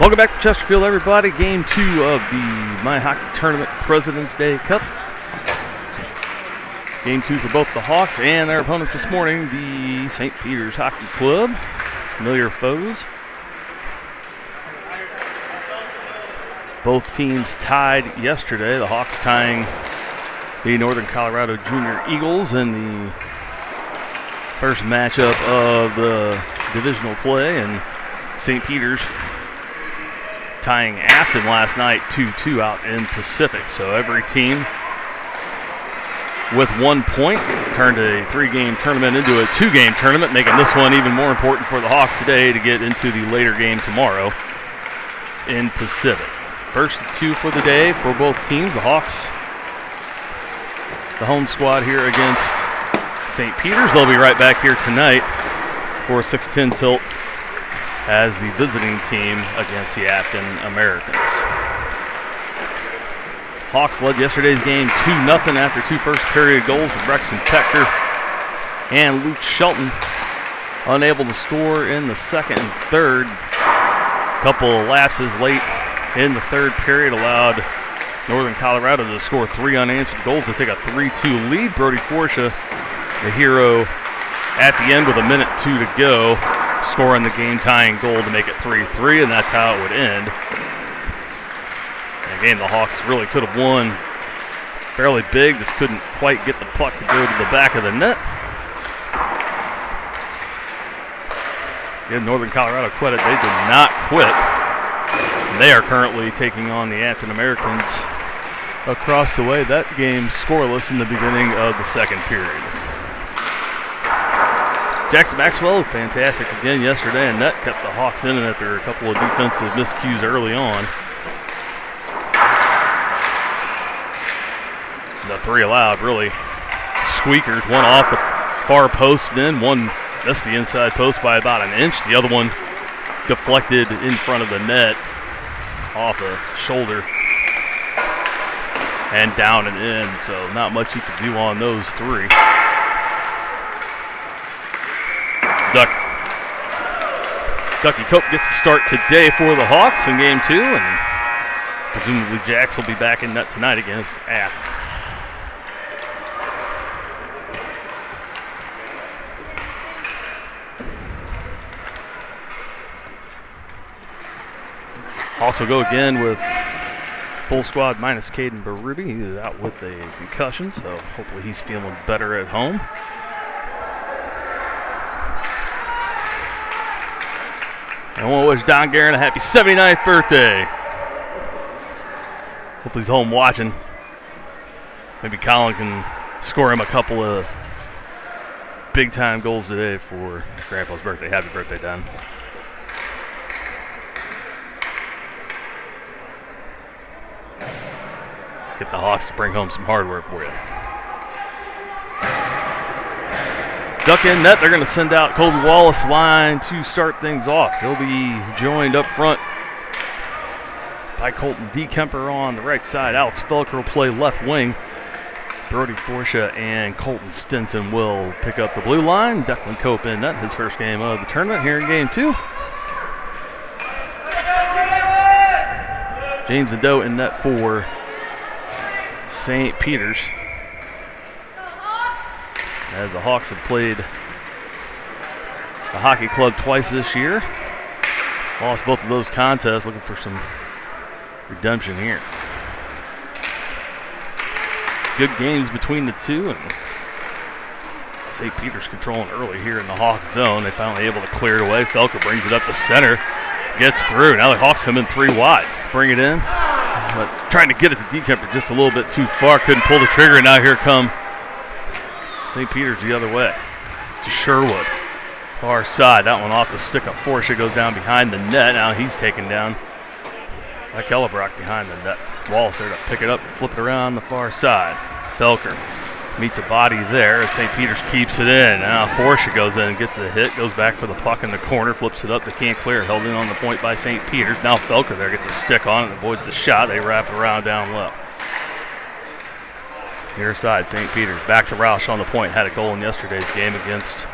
Welcome back to Chesterfield, everybody. Game 2 of the MHT Tournament Presidents Day Cup. Game 2 for both the Hawks and their opponents this morning, the St. Peter's Hockey Club. Familiar foes. Both teams tied yesterday. The Hawks tying the Northern Colorado Junior Eagles in the first matchup of the divisional play, and St. Peter's tying Afton last night 2-2 out in Pacific. So every team with 1 point turned a 3-game tournament into a 2-game tournament, making this one even more important for the Hawks today to get into the later game tomorrow in Pacific. First 2 for the day for both teams. The Hawks, the home squad here against St. Peter's. They'll be right back here tonight for a 6-10 tilt as the visiting team against the Afton Americans. Hawks led yesterday's game 2-0 after 2 first period goals from Braxton Pecker and Luke Shelton, unable to score in the second and third. Couple of lapses late in the third period allowed Northern Colorado to score 3 unanswered goals to take a 3-2 lead. Brody Forsha, the hero, at the end with 1:02 to go, scoring the game-tying goal to make it 3-3, and that's how it would end. And again, the Hawks really could have won fairly big. Just couldn't quite get the puck to go to the back of the net. Give Northern Colorado credit, they did not quit. They are currently taking on the Afton Americans across the way. That game scoreless in the beginning of the second period. Jackson Maxwell, fantastic again yesterday, and that kept the Hawks in it after a couple of defensive miscues early on. The 3 allowed really squeakers, one off the far post, then one missed the inside post by about an inch. The other one deflected in front of the net off a shoulder and down and in, so not much you could do on those 3. Ducky Cope gets the start today for the Hawks in game 2, and presumably Jax will be back in net tonight against Afton. Hawks will go again with full squad minus Caden Berube. He is out with a concussion, so hopefully he's feeling better at home. I want to wish Don Guerin a happy 79th birthday. Hopefully he's home watching. Maybe Colin can score him a couple of big-time goals today for Grandpa's birthday. Happy birthday, Don. Get the Hawks to bring home some hardware for you. Duck in net, they're going to send out Colton Wallace line to start things off. He'll be joined up front by Colton DeKemper on the right side. Alex Felker will play left wing. Brody Forsha and Colton Stinson will pick up the blue line. Declan Cope in net, his first game of the tournament here in game 2. James Ado in net for St. Peter's, as the Hawks have played the hockey club twice this year. Lost both of those contests, looking for some redemption here. Good games between the two, and St. Peter's controlling early here in the Hawks zone. They finally able to clear it away. Felker brings it up to center, gets through. Now the Hawks come in 3 wide. Bring it in, but trying to get it to DeKemper just a little bit too far. Couldn't pull the trigger, and now here come St. Peter's the other way to Sherwood. Far side, that one off the stick of Forsha, goes down behind the net. Now he's taken down by Kellebrock behind the net. Wallace there to pick it up, flip it around the far side. Felker meets a body there as St. Peter's keeps it in. Now Forsha goes in and gets a hit, goes back for the puck in the corner, flips it up, they can't clear, held in on the point by St. Peter's. Now Felker there gets a stick on it, avoids the shot, they wrap it around down low. Near side, St. Peter's back to Roush on the point. Had a goal in yesterday's game against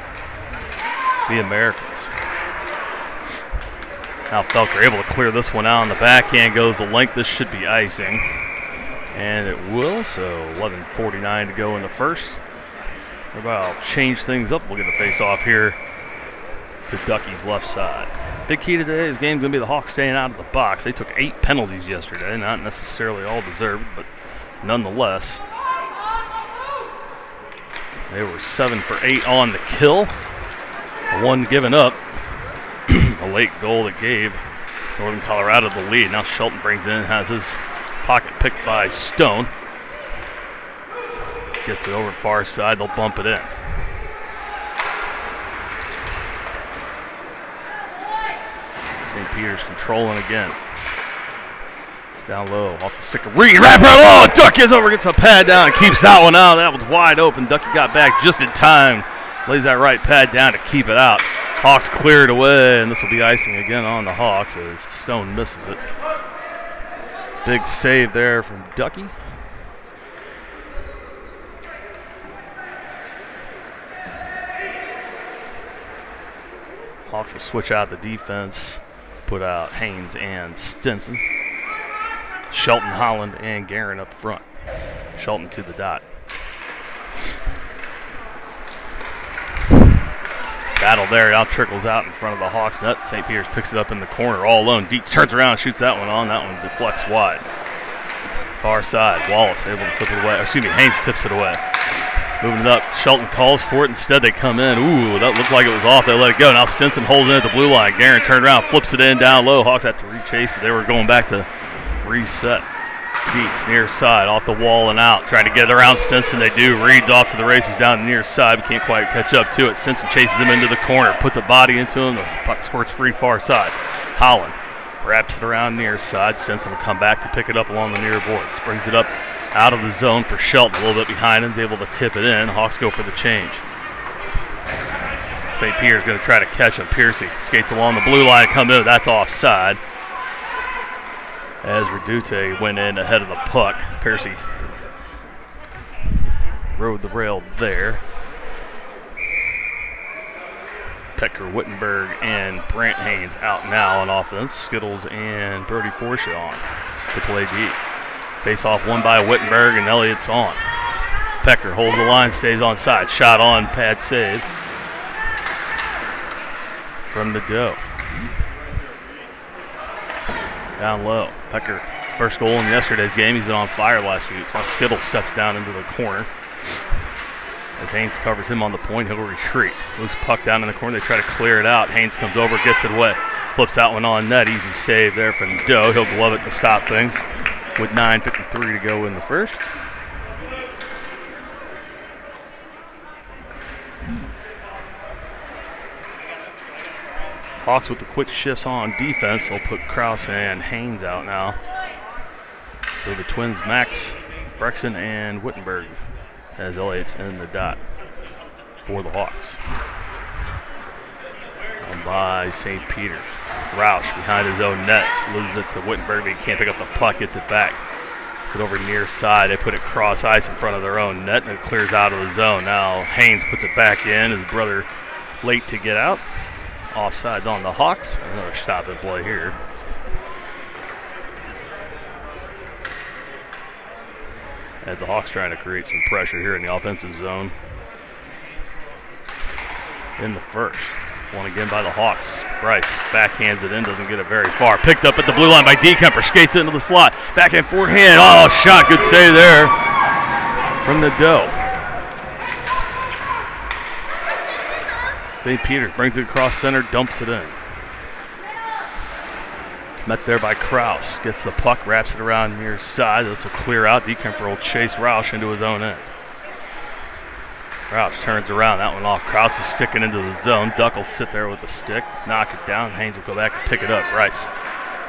the Americans. Now Felker able to clear this one out on the backhand, goes the length. This should be icing. And it will, so 11:49 to go in the first. I'll change things up. We'll get a face-off here to Ducky's left side. Big key to today's game is going to be the Hawks staying out of the box. They took 8 penalties yesterday, not necessarily all deserved, but nonetheless. They were 7 for 8 on the kill. One given up. A late goal that gave Northern Colorado the lead. Now Shelton brings in, has his pocket picked by Stone. Gets it over far side, they'll bump it in. St. Peter's controlling again. Down low, off the stick of Reed. Wrap her low. Ducky is over, gets a pad down and keeps that one out. That was wide open. Ducky got back just in time. Lays that right pad down to keep it out. Hawks clear it away, and this will be icing again on the Hawks as Stone misses it. Big save there from Ducky. Hawks will switch out the defense, put out Haynes and Stinson. Shelton, Holland, and Guerin up front. Shelton to the dot. Battle there, now trickles out in front of the Hawks net. St. Peter's picks it up in the corner all alone. Dietz turns around and shoots that one on. That one deflects wide. Far side, Wallace able to flip it away. Excuse me, Haynes tips it away. Moving it up, Shelton calls for it. Instead they come in. Ooh, that looked like it was off. They let it go. Now Stinson holds it at the blue line. Guerin turned around, flips it in down low. Hawks have to rechase it. They were going back to reset. Dietz near side, off the wall and out. Trying to get around Stinson. They do. Reed's off to the races down the near side, but can't quite catch up to it. Stinson chases him into the corner, puts a body into him. The puck squirts free far side. Holland wraps it around near side. Stinson will come back to pick it up along the near boards. Brings it up out of the zone for Shelton. A little bit behind him. Is able to tip it in. Hawks go for the change. St. Peter's going to try to catch him. Piercy skates along the blue line, comes in. That's offside. As Redute went in ahead of the puck. Piercy rode the rail there. Petker, Wittenberg, and Brant Haynes out now on offense. Skittles and Brody Forshaw on to play D. Face off won by Wittenberg, and Elliott's on. Petker holds the line, stays on side. Shot on, pad save from the Doe. Down low. Petker, first goal in yesterday's game. He's been on fire last few weeks. Now Skittles steps down into the corner. As Haynes covers him on the point, he'll retreat. Loose puck down in the corner. They try to clear it out. Haynes comes over, gets it away. Flips that one on net. Easy save there from Doe. He'll glove it to stop things with 9:53 to go in the first. Hawks with the quick shifts on defense. They'll put Krause and Haynes out now. So the Twins, Max, Brexton, and Wittenberg as Elliott's in the dot for the Hawks. Down by St. Peter. Roush behind his own net. Loses it to Wittenberg, but he can't pick up the puck. Gets it back. Gets it over near side. They put it cross ice in front of their own net, and it clears out of the zone. Now Haynes puts it back in. His brother late to get out. Offsides on the Hawks. Another stop and play here. As the Hawks trying to create some pressure here in the offensive zone. In the first. One again by the Hawks. Bryce backhands it in, doesn't get it very far. Picked up at the blue line by Dekemper. Skates into the slot. Backhand forehand. Oh, shot. Good save there from the Doe. St. Peter brings it across center, dumps it in. Met there by Krause. Gets the puck, wraps it around near side. This will clear out. Dekemper will chase Roush into his own end. Roush turns around. That one off. Krause is sticking into the zone. Duck will sit there with the stick, knock it down. Haynes will go back and pick it up. Bryce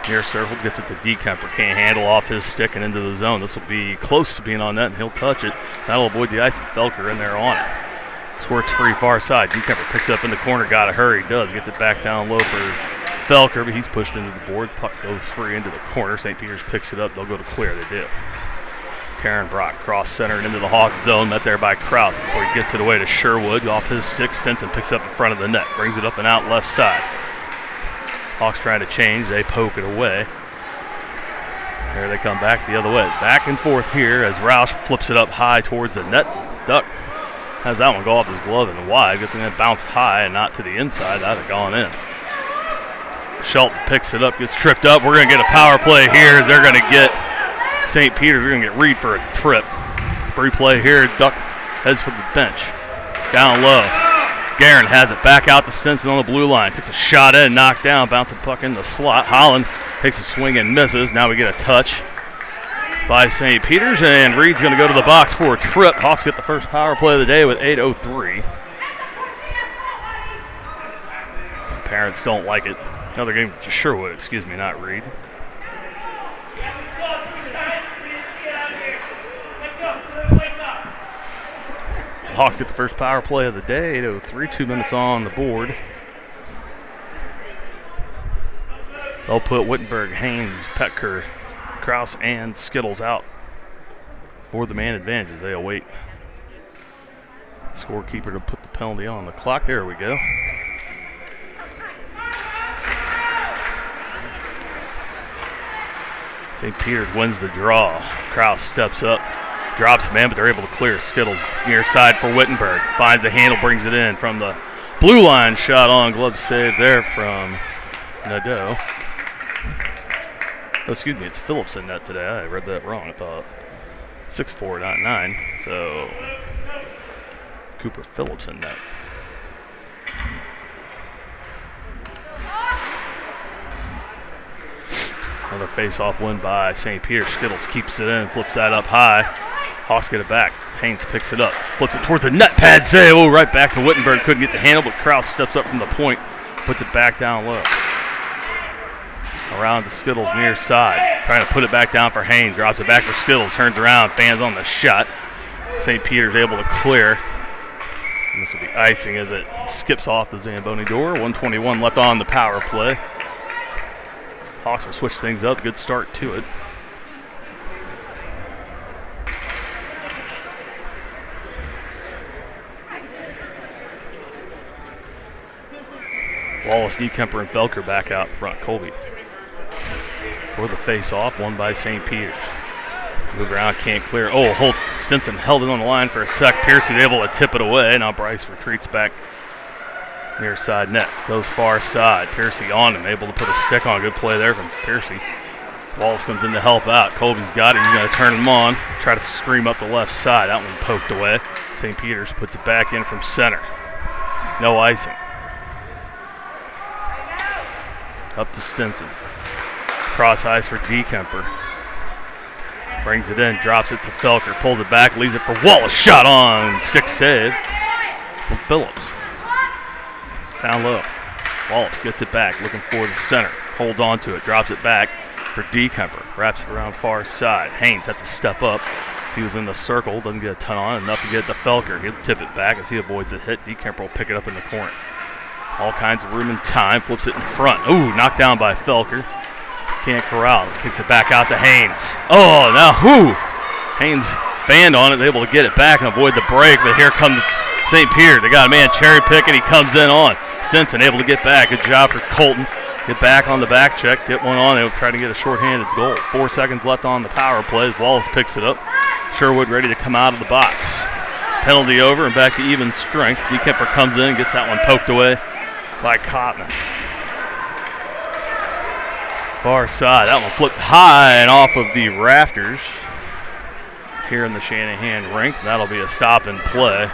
near circle, gets it to Dekemper. Can't handle off his stick and into the zone. This will be close to being on net, and he'll touch it. That'll avoid the ice, and Felker in there on it. Squirts free far side. Dekemper picks up in the corner. Got to hurry. Does. Gets it back down low for Felker, but he's pushed into the board. Puck goes free into the corner. St. Peter's picks it up. They'll go to clear. They do. Karen Brock cross center and into the Hawk zone. Met there by Krause before he gets it away to Sherwood. Off his stick. Stinson picks up in front of the net. Brings it up and out left side. Hawks trying to change. They poke it away. Here they come back the other way. Back and forth here as Roush flips it up high towards the net. Duck has that one go off his glove and wide. Good thing that bounced high and not to the inside. That would have gone in. Shelton picks it up, gets tripped up. We're going to get a power play here. They're going to get St. Peter's. They're going to get Reed for a trip. Free play here. Duck heads for the bench. Down low. Guerin has it back out to Stinson on the blue line. Takes a shot in, knocked down, bouncing puck in the slot. Holland takes a swing and misses. Now we get a touch by St. Peter's, and Reed's going to go to the box for a trip. Hawks get the first power play of the day with 8:03. Parents don't like it. Another game to Sherwood, excuse me, not Reed. Hawks get the first power play of the day, 8:03, 2 minutes on the board. They'll put Wittenberg, Haynes, Petker, Kraus, and Skittles out for the man advantages. They await scorekeeper to put the penalty on the clock. There we go. St. Peter's wins the draw. Kraus steps up. Drops man, but they're able to clear. Skittles near side for Wittenberg. Finds a handle, brings it in from the blue line. Shot on, glove save there from Nadeau. Oh, excuse me, it's Phillips in net today. I read that wrong. I thought 6'4", not 9. So Cooper Phillips in net. Another face-off win by St. Peter's. Skittles keeps it in, flips that up high. Hawks get it back. Haynes picks it up, flips it towards the net pad save. Oh, right back to Wittenberg. Couldn't get the handle, but Kraus steps up from the point, puts it back down low. Around to Skittles near side. Trying to put it back down for Haynes. Drops it back for Skittles. Turns around, fans on the shot. St. Peter's able to clear. And this will be icing as it skips off the Zamboni door. 1:21 left on the power play. Hawks will switch things up. Good start to it. Wallace, Dekemper, and Felker back out front. Colby for the face-off, won by St. Peter's. Move around, can't clear. Oh, Holt Stinson held it on the line for a sec. Piercy able to tip it away. Now Bryce retreats back near side net. Goes far side. Piercy on him, able to put a stick on. Good play there from Piercy. Wallace comes in to help out. Colby's got it. He's going to turn him on. Try to stream up the left side. That one poked away. St. Peter's puts it back in from center. No icing. Up to Stinson. Cross ice for Dekemper. Brings it in, drops it to Felker, pulls it back, leaves it for Wallace. Shot on, stick save from Phillips. Down low. Wallace gets it back, looking for the center. Holds on to it, drops it back for Dekemper. Wraps it around far side. Haynes has to step up. He was in the circle, doesn't get a ton on, enough to get to Felker. He'll tip it back as he avoids the hit. Dekemper will pick it up in the corner. All kinds of room and time, flips it in front. Ooh, knocked down by Felker. Can't corral it, kicks it back out to Haynes. Oh, now who? Haynes fanned on it, able to get it back and avoid the break, but here comes St. Peter. They got a man cherry picking, he comes in on. Stinson able to get back, good job for Colton. Get back on the back check, get one on, they'll try to get a shorthanded goal. 4 seconds left on the power play. Wallace picks it up. Sherwood ready to come out of the box. Penalty over and back to even strength. Dekemper comes in, gets that one poked away by Cotman. Far side, that one flipped high and off of the rafters here in the Shanahan Rink. That'll be a stop and play.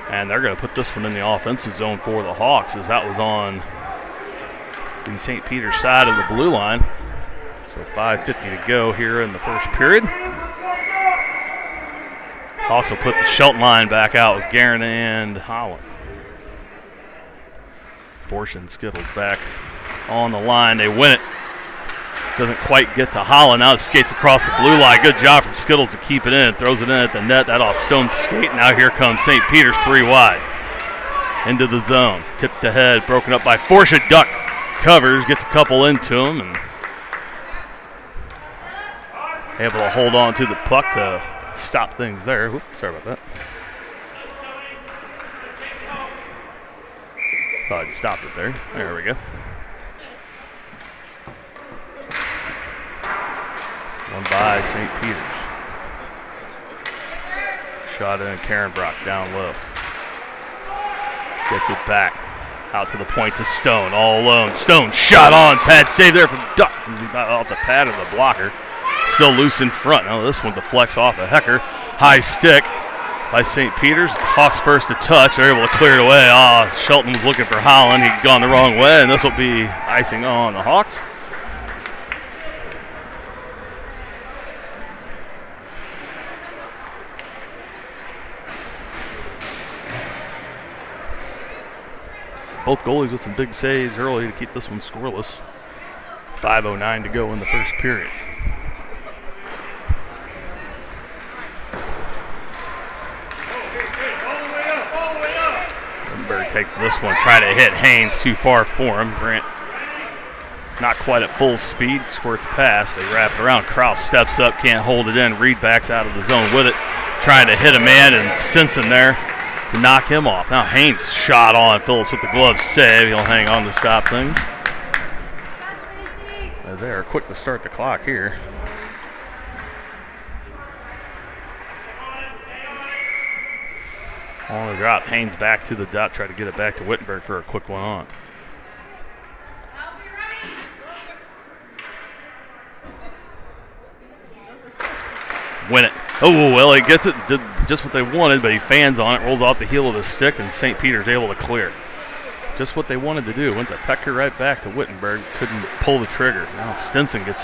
And they're going to put this one in the offensive zone for the Hawks, as that was on the St. Peter's side of the blue line. So 5:50 to go here in the first period. Hawks will put the Shelton line back out with Guerin and Holland. Fortune Skittles back on the line. They win it. Doesn't quite get to Holland. Now it skates across the blue line. Good job from Skittles to keep it in. Throws it in at the net. That off Stone's skate. Now here comes St. Peter's 3 wide. Into the zone. Tipped ahead. Broken up by Fortune. Duck covers. Gets a couple into him. And able to hold on to the puck to stop things there. Oops, sorry about that. Thought I'd stopped it there. There we go. One by St. Peter's. Shot in, Karen Brock down low. Gets it back. Out to the point to Stone, all alone. Stone shot on, pad save there from Duck. He's about off the pad of the blocker. Still loose in front. Now this one deflects off a Hecker. High stick by St. Peter's. Hawks first to touch. They're able to clear it away. Shelton was looking for Holland. He'd gone the wrong way, and this will be icing on the Hawks. Both goalies with some big saves early to keep this one scoreless. 5:09 to go in the first period. Lindbergh takes this one, try to hit Haynes, too far for him. Grant not quite at full speed, squirts past. They wrap it around. Kraus steps up, can't hold it in. Reed backs out of the zone with it, trying to hit a man, and Stinson there to knock him off. Now Haynes shot on. Phillips with the glove save. He'll hang on to stop things. As they are quick to start the clock here. On the drop, Haynes back to the dot, try to get it back to Wittenberg for a quick one on. Win it. Oh, well, he gets it, did just what they wanted, but he fans on it, rolls off the heel of the stick, and St. Peter's able to clear. Just what they wanted to do. Went to Pecker right back to Wittenberg, couldn't pull the trigger. Now Stinson gets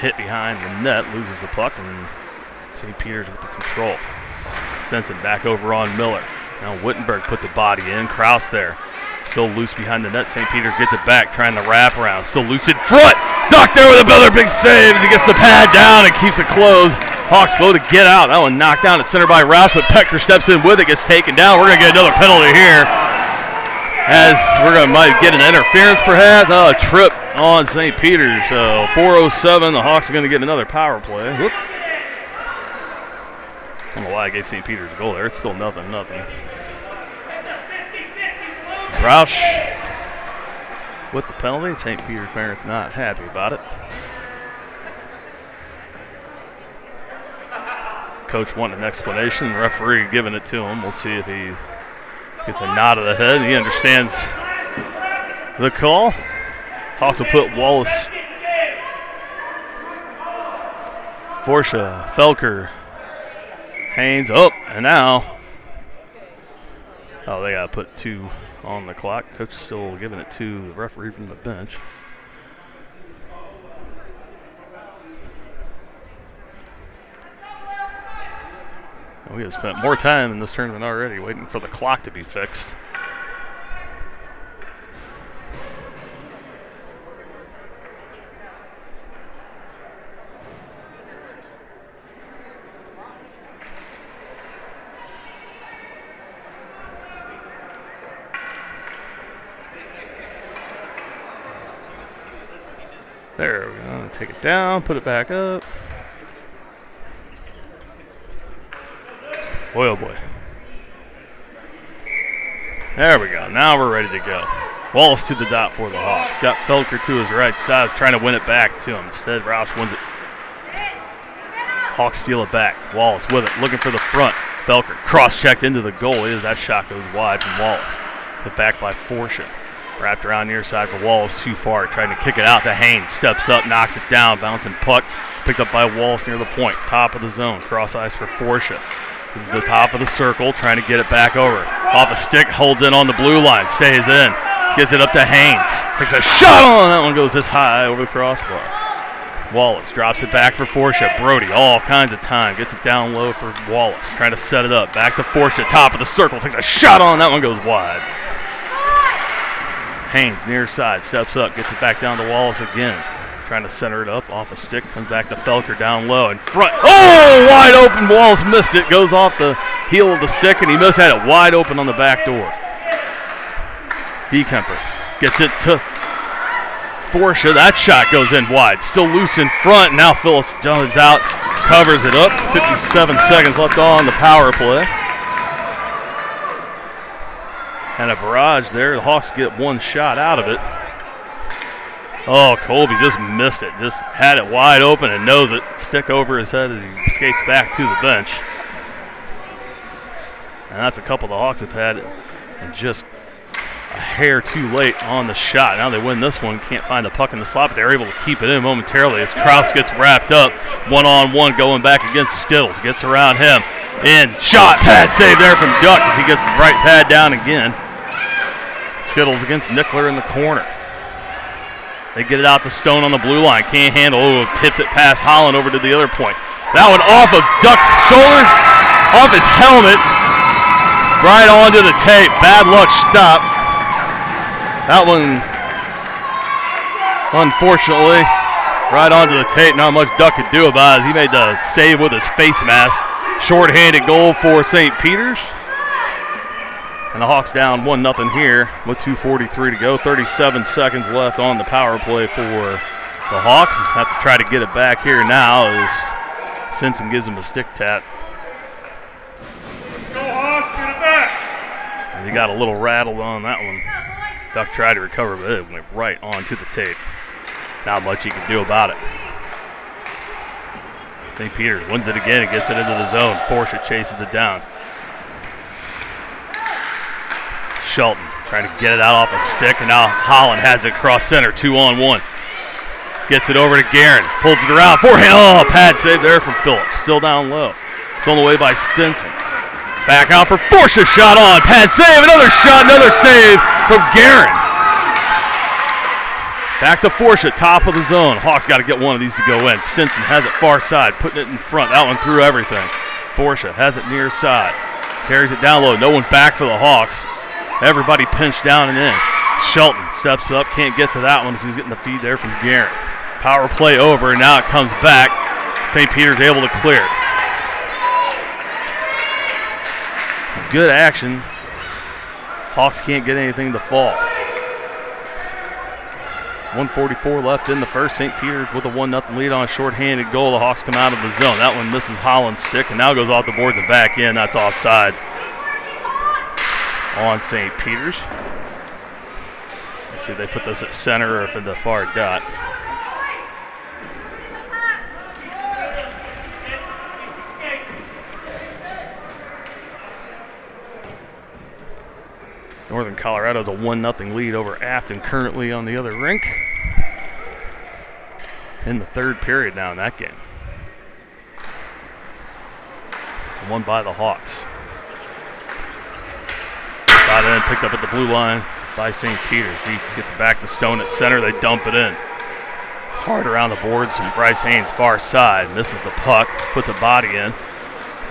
hit behind the net, loses the puck, and St. Peter's with the control. Stinson back over on Miller. Now Wittenberg puts a body in. Kraus there. Still loose behind the net. St. Peter's gets it back, trying to wrap around. Still loose in front. Duck there with another big save. He gets the pad down and keeps it closed. Hawks slow to get out. That one knocked down at center by Roush, but Pecker steps in with it, gets taken down. We're going to get another penalty here, as we're going to might get an interference perhaps. A trip on St. Peter's. So 4:07, the Hawks are going to get another power play. Whoop. I don't know why I gave St. Peter's a goal there. It's still nothing. Roush with the penalty. St. Peter's parents not happy about it. Coach wanted an explanation. The referee giving it to him. We'll see if he gets a nod of the head. He understands the call. Hawks will put Wallace, Forsha, Felker, Haynes up, and now. Oh, they got to put 2 on the clock. Coach still giving it to the referee from the bench. We have spent more time in this tournament already waiting for the clock to be fixed. There we go. Take it down, put it back up. Boy, oh boy. There we go. Now we're ready to go. Wallace to the dot for the Hawks. Got Felker to his right side, trying to win it back to him. Instead, Roush wins it. Hawks steal it back. Wallace with it, looking for the front. Felker cross-checked into the goal. That shot goes wide from Wallace. Put back by Forsha. Wrapped around near side for Wallace, too far. Trying to kick it out to Haynes. Steps up, knocks it down. Bouncing puck. Picked up by Wallace near the point. Top of the zone. Cross ice for Forsha. This is the top of the circle, trying to get it back over. Off a stick, holds in on the blue line, stays in. Gets it up to Haynes. Takes a shot on. That one goes this high over the crossbar. Wallace drops it back for Forsha. Brody, all kinds of time. Gets it down low for Wallace. Trying to set it up. Back to Forsha, top of the circle. Takes a shot on. That one goes wide. Haynes, near side, steps up. Gets it back down to Wallace again. Trying to center it up. Off a stick. Comes back to Felker down low. In front. Oh! Wide open. Wallace missed it. Goes off the heel of the stick, and he must have had it wide open on the back door. Dekemper gets it to Forsha. That shot goes in wide. Still loose in front. Now Phillips dives out, covers it up. 57 seconds left on the power play. And a barrage there. The Hawks get one shot out of it. Oh, Colby just missed it. Just had it wide open and knows it. Stick over his head as he skates back to the bench. And that's a couple the Hawks have had, and just a hair too late on the shot. Now they win this one. Can't find the puck in the slot, but they're able to keep it in momentarily as Kraus gets wrapped up. One-on-one going back against Skittles. Gets around him. In. Shot. Pad save there from Duck as he gets the right pad down again. Skittles against Nickler in the corner. They get it out to Stone on the blue line. Can't handle. Oh, tips it past Holland over to the other point. That one off of Duck's shoulder, off his helmet, right onto the tape. Bad luck stop. That one, unfortunately, right onto the tape. Not much Duck could do about it as he made the save with his face mask. Short-handed goal for St. Peter's. And the Hawks down 1-0 here with 2:43 to go. 37 seconds left on the power play for the Hawks. Have to try to get it back here now as Simpson gives him a stick tap. Go Hawks, get it back. And he got a little rattled on that one. Duck tried to recover, but it went right onto the tape. Not much he can do about it. St. Peter's wins it again and gets it into the zone. Forsha chases it down. Shelton trying to get it out off a stick, and now Holland has it cross center, 2-on-1. Gets it over to Guerin, pulls it around, forehand, oh, pad save there from Phillips, still down low. Stolen away by Stinson. Back out for Forsha, shot on, pad save, another shot, another save from Guerin. Back to Forsha, top of the zone. Hawks got to get one of these to go in. Stinson has it far side, putting it in front. That one through everything. Forsha has it near side, carries it down low, no one back for the Hawks. Everybody pinched down and in. Shelton steps up, can't get to that one as he's getting the feed there from Guerin. Power play over, and now it comes back. St. Peter's able to clear it. Good action. Hawks can't get anything to fall. 1:44 left in the first. St. Peter's with a 1-0 lead on a shorthanded goal. The Hawks come out of the zone. That one misses Holland's stick and now goes off the boards and back in. That's offsides on St. Peter's. Let's see if they put this at center or if in the far dot. Northern Colorado's a 1-0 lead over Afton currently on the other rink. In the third period now in that game. Won by the Hawks. Got in, picked up at the blue line by St. Peter's. Beats gets back to Stone at center. They dump it in. Hard around the boards, and Bryce Haynes far side. Misses the puck, puts a body in.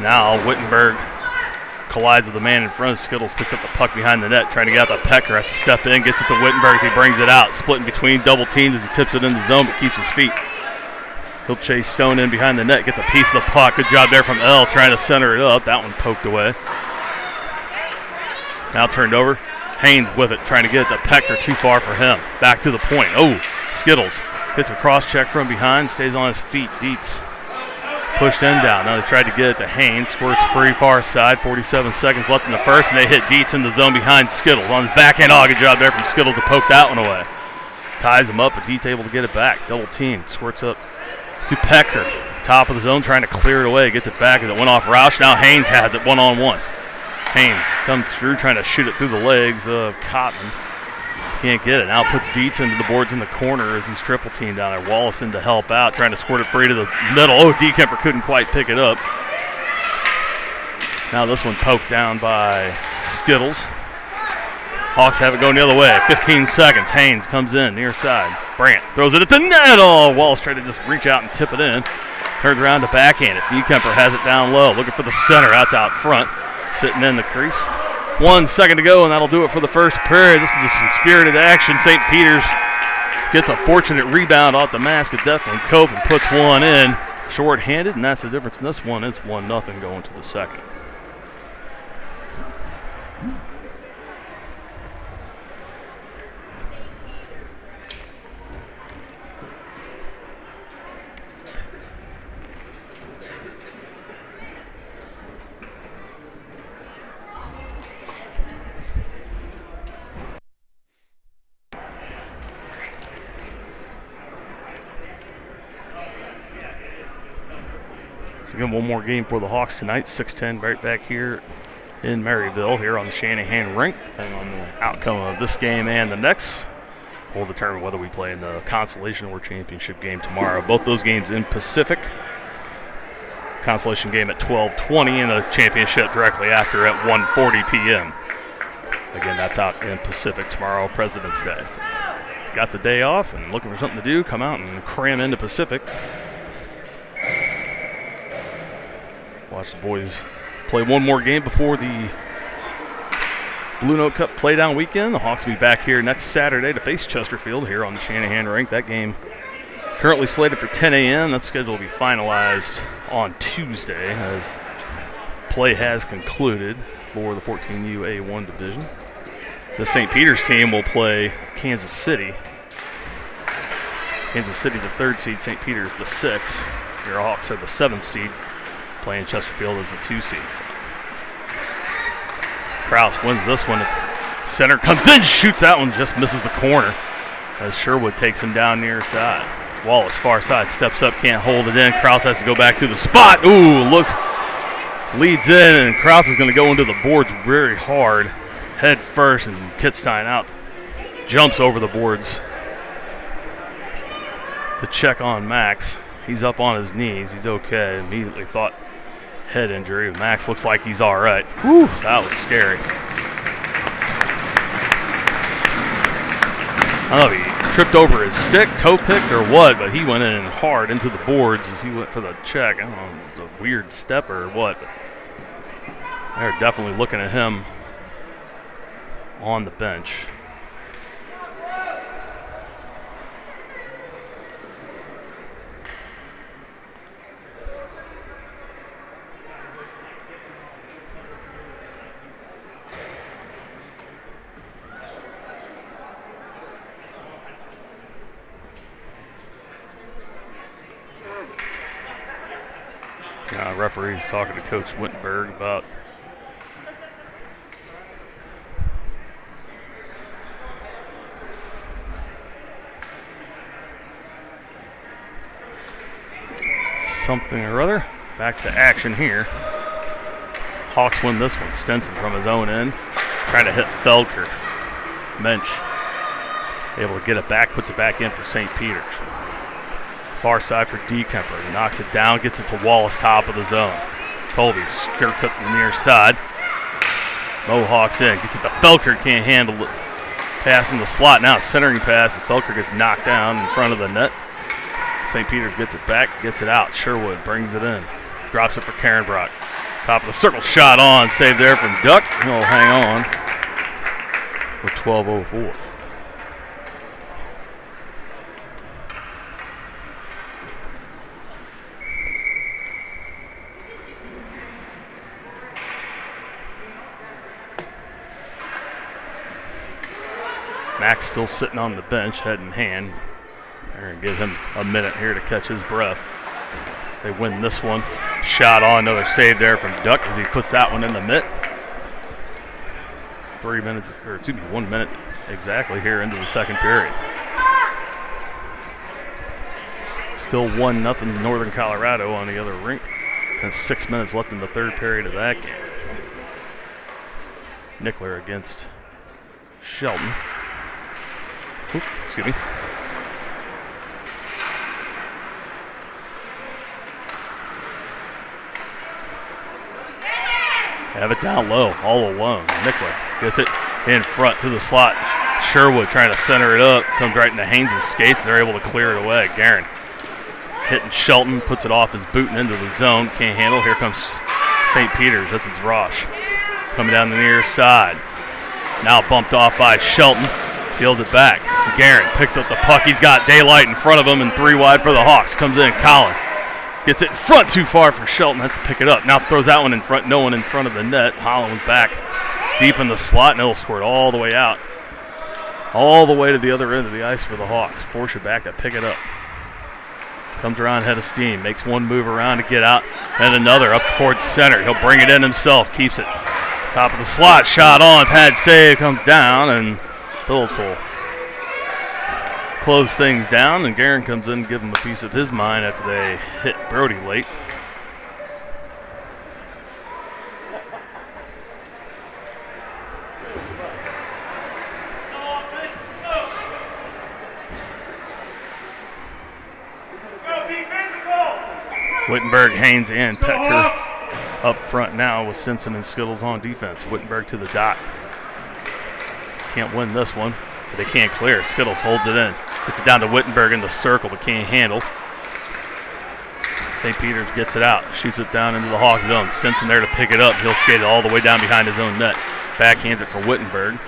Now Wittenberg collides with the man in front of Skittles, picks up the puck behind the net, trying to get out the Pecker. Has to step in, gets it to Wittenberg. He brings it out, splitting between double teams as he tips it in the zone, but keeps his feet. He'll chase Stone in behind the net, gets a piece of the puck. Good job there from L, trying to center it up. That one poked away. Now turned over. Haynes with it, trying to get it to Pecker, too far for him. Back to the point. Oh, Skittles hits a cross check from behind, stays on his feet. Dietz pushed him down. Now they tried to get it to Haynes. Squirts free far side. 47 seconds left in the first, and they hit Dietz in the zone behind Skittles. On his backhand, oh, good job there from Skittles to poke that one away. Ties him up, but Dietz able to get it back. Double team. Squirts up to Pecker. Top of the zone, trying to clear it away. Gets it back as it went off Roush. Now Haynes has it 1-on-1. Haynes comes through, trying to shoot it through the legs of Cotton. Can't get it. Now puts Dietz into the boards in the corner as he's triple teamed down there. Wallace in to help out, trying to squirt it free to the middle. Oh, Dekemper couldn't quite pick it up. Now this one poked down by Skittles. Hawks have it going the other way. 15 seconds. Haynes comes in near side. Brandt throws it at the net. Oh, Wallace tried to just reach out and tip it in. Turns around to backhand it. Dekemper has it down low, looking for the center. That's out front. Sitting in the crease. 1 second to go, and that'll do it for the first period. This is just some spirited action. St. Peter's gets a fortunate rebound off the mask of Declan Cope and puts one in short-handed, and that's the difference in this one. It's 1-0 going to the second. Again, one more game for the Hawks tonight, 6:10 right back here in Maryville, here on the Shanahan Rink. Depending on the outcome of this game and the next, we'll determine whether we play in the consolation or championship game tomorrow. Both those games in Pacific. Consolation game at 12:20 and the championship directly after at 1:40 p.m. Again, that's out in Pacific tomorrow, Presidents Day. So, got the day off and looking for something to do, come out and cram into Pacific. Watch the boys play one more game before the Blue Note Cup Playdown weekend. The Hawks will be back here next Saturday to face Chesterfield here on the Shanahan Rink. That game currently slated for 10 a.m. That schedule will be finalized on Tuesday as play has concluded for the 14U A1 division. The St. Peter's team will play Kansas City. Kansas City the 3rd seed, St. Peter's the 6th. Your Hawks are the 7th seed, playing Chesterfield as the 2 seeds. Kraus wins this one. Center comes in, shoots that one, just misses the corner as Sherwood takes him down near side. Wallace, far side, steps up, can't hold it in. Kraus has to go back to the spot. Ooh, leads in, and Kraus is going to go into the boards very hard, head first, and Kitstein out. Jumps over the boards to check on Max. He's up on his knees. He's okay. Immediately thought head injury. Max looks like he's all right. Whew, that was scary. I don't know if he tripped over his stick, toe picked, or what, but he went in hard into the boards as he went for the check. I don't know if it was a weird step or what, but they're definitely looking at him on the bench. Referee's talking to Coach Wittenberg about something or other. Back to action here. Hawks win this one. Stenson from his own end, trying to hit Feldker. Mensch able to get it back, puts it back in for St. Peter's. Far side for Dekemper. He knocks it down, gets it to Wallace, top of the zone. Colby skirts up the near side. Mohawks in, gets it to Felker, can't handle it. Pass in the slot, now centering pass as Felker gets knocked down in front of the net. St. Peter's gets it back, gets it out. Sherwood brings it in, drops it for Karenbrock. Top of the circle, shot on, saved there from Duck. He'll hang on with 12:04. Max still sitting on the bench, head in hand. They're going to give him a minute here to catch his breath. They win this one. Shot on, another save there from Duck as he puts that one in the mitt. 1 minute exactly here into the second period. Still 1-0 Northern Colorado on the other rink. And 6 minutes left in the third period of that game. Nickler against Shelton. Oop, excuse me. Have it down low, all alone. Nickler gets it in front to the slot. Sherwood trying to center it up. Comes right into Haynes' skates. They're able to clear it away. Guerin hitting Shelton, puts it off his boot and into the zone. Can't handle. Here comes St. Peter's. That's its Rosh. Coming down the near side. Now bumped off by Shelton. Seals it back. Guerin picks up the puck. He's got daylight in front of him and 3 wide for the Hawks. Comes in. Collin gets it in front too far for Shelton. Has to pick it up. Now throws that one in front. No one in front of the net. Holland back deep in the slot, and it'll squirt all the way out. All the way to the other end of the ice for the Hawks. Force it back to pick it up. Comes around head of steam. Makes one move around to get out. And another up towards center. He'll bring it in himself. Keeps it. Top of the slot. Shot on. Pad save. Comes down. And Phillips will close things down. And Guerin comes in and give him a piece of his mind after they hit Brody late. Wittenberg, Haynes, and Pecker up front now with Stinson and Skittles on defense. Wittenberg to the dot. Can't win this one, but they can't clear. Skittles holds it in. Gets it down to Wittenberg in the circle, but can't handle. St. Peter's gets it out, shoots it down into the Hawk zone. Stinson there to pick it up. He'll skate it all the way down behind his own net. Backhands it for Wittenberg.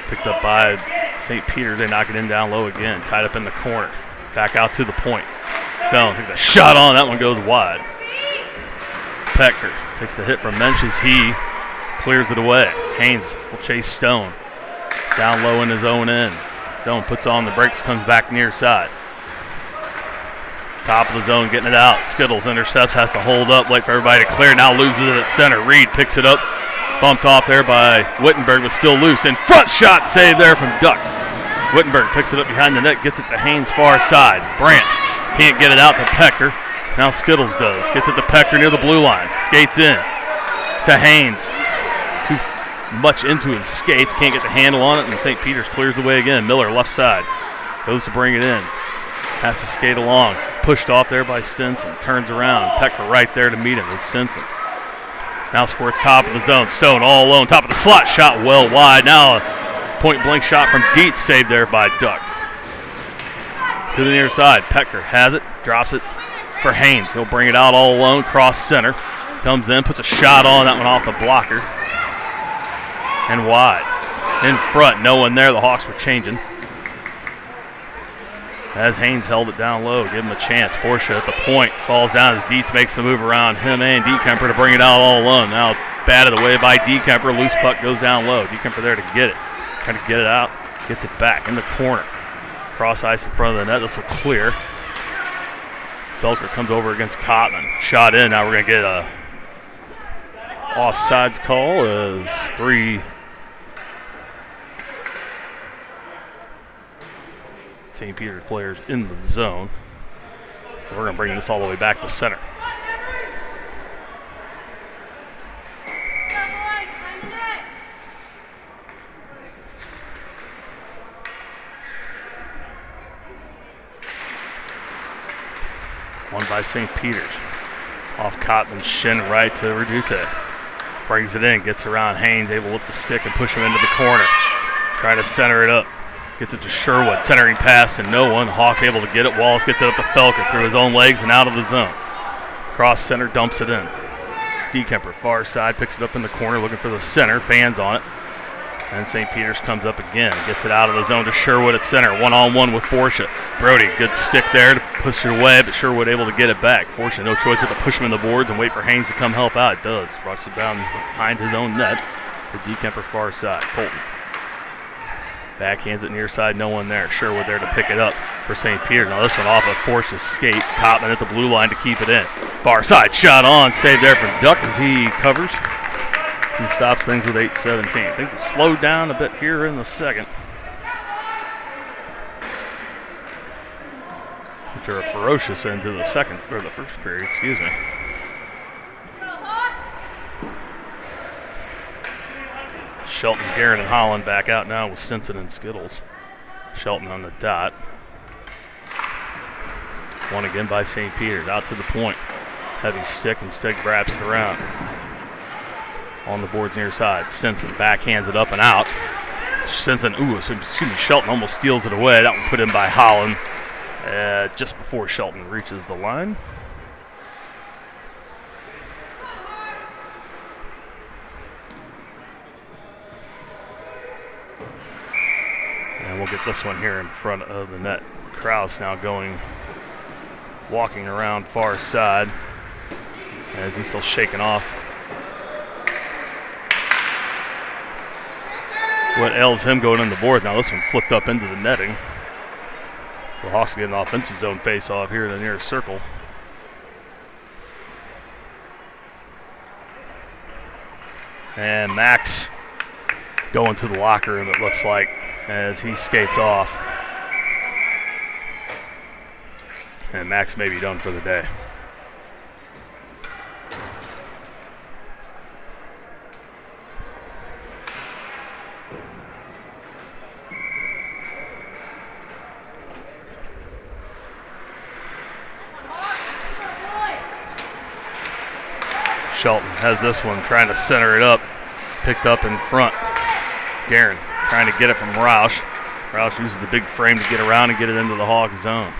Picked up by St. Peter's. They knock it in down low again. Tied up in the corner. Back out to the point. Zone takes a shot on. That one goes wide. Pecker takes the hit from Menches. He clears it away. Haynes will chase Stone. Down low in his own end. Stone puts on the brakes, comes back near side. Top of the zone, getting it out. Skittles intercepts, has to hold up, wait for everybody to clear. Now loses it at center. Reed picks it up. Bumped off there by Wittenberg, but still loose. In front shot save there from Duck. Wittenberg picks it up behind the net, gets it to Haynes far side. Brandt can't get it out to Pecker. Now Skittles does. Gets it to Pecker near the blue line. Skates in to Haynes. Too much into his skates. Can't get the handle on it, and St. Peter's clears the way again. Miller left side. Goes to bring it in. Has to skate along. Pushed off there by Stinson. Turns around. Pecker right there to meet him with Stinson. Now squirts top of the zone. Stone all alone. Top of the slot. Shot well wide. Now a point-blank shot from Dietz. Saved there by Duck. To the near side. Pecker has it. Drops it for Haynes. He'll bring it out all alone. Cross center. Comes in. Puts a shot on. That one off the blocker. And wide. In front. No one there. The Hawks were changing. As Haynes held it down low, give him a chance. Forsha at the point, falls down as Dietz makes the move around him and Dekemper to bring it out all alone. Now batted away by Dekemper. Loose puck goes down low. Dekemper there to get it. Trying to get it out. Gets it back in the corner. Cross ice in front of the net. This will clear. Felker comes over against Cotman. Shot in. Now we're going to get a offsides call as 3 St. Peter's players in the zone. We're going to bring this all the way back to center. One by St. Peter's. Off Cotman's shin right to Redute. Brings it in, gets around Haynes, able to lift the stick and push him into the corner. Trying to center it up. Gets it to Sherwood, centering pass to no one. Hawks able to get it. Wallace gets it up to Felker through his own legs and out of the zone. Cross center, dumps it in. Dekemper, far side, picks it up in the corner, looking for the center. Fans on it. And St. Peter's comes up again. Gets it out of the zone to Sherwood at center. One-on-one with Forsha. Brody, good stick there to push it away, but Sherwood able to get it back. Forsha, no choice but to push him in the boards and wait for Haynes to come help out. It does. Rocks it down behind his own net to Dekemper, far side. Colton. Backhands it near side, no one there. Sherwood there to pick it up for St. Peter. Now this one off of Forsha's skate. Cotman at the blue line to keep it in. Far side, shot on, save there from Duck as he covers and stops things with 8:17. Things have slowed down a bit here in the second. After a ferocious end to the second, or the first period, excuse me. Shelton, Guerin, and Holland back out now with Stinson and Skittles. Shelton on the dot. One again by St. Peter's. Out to the point. Heavy stick, and stick wraps it around. On the boards near side. Stinson backhands it up and out. Stinson, Shelton almost steals it away. That one put in by Holland just before Shelton reaches the line. And we'll get this one here in front of the net. Krause now walking around far side as he's still shaking off what ails him going on the board. Now this one flipped up into the netting. So Hawks get an offensive zone face-off here in the near circle. And Max going to the locker room, it looks like, as he skates off. And Max may be done for the day. Shelton has this one, trying to center it up. Picked up in front. Guerin trying to get it from Roush. Roush uses the big frame to get around and get it into the Hawk zone.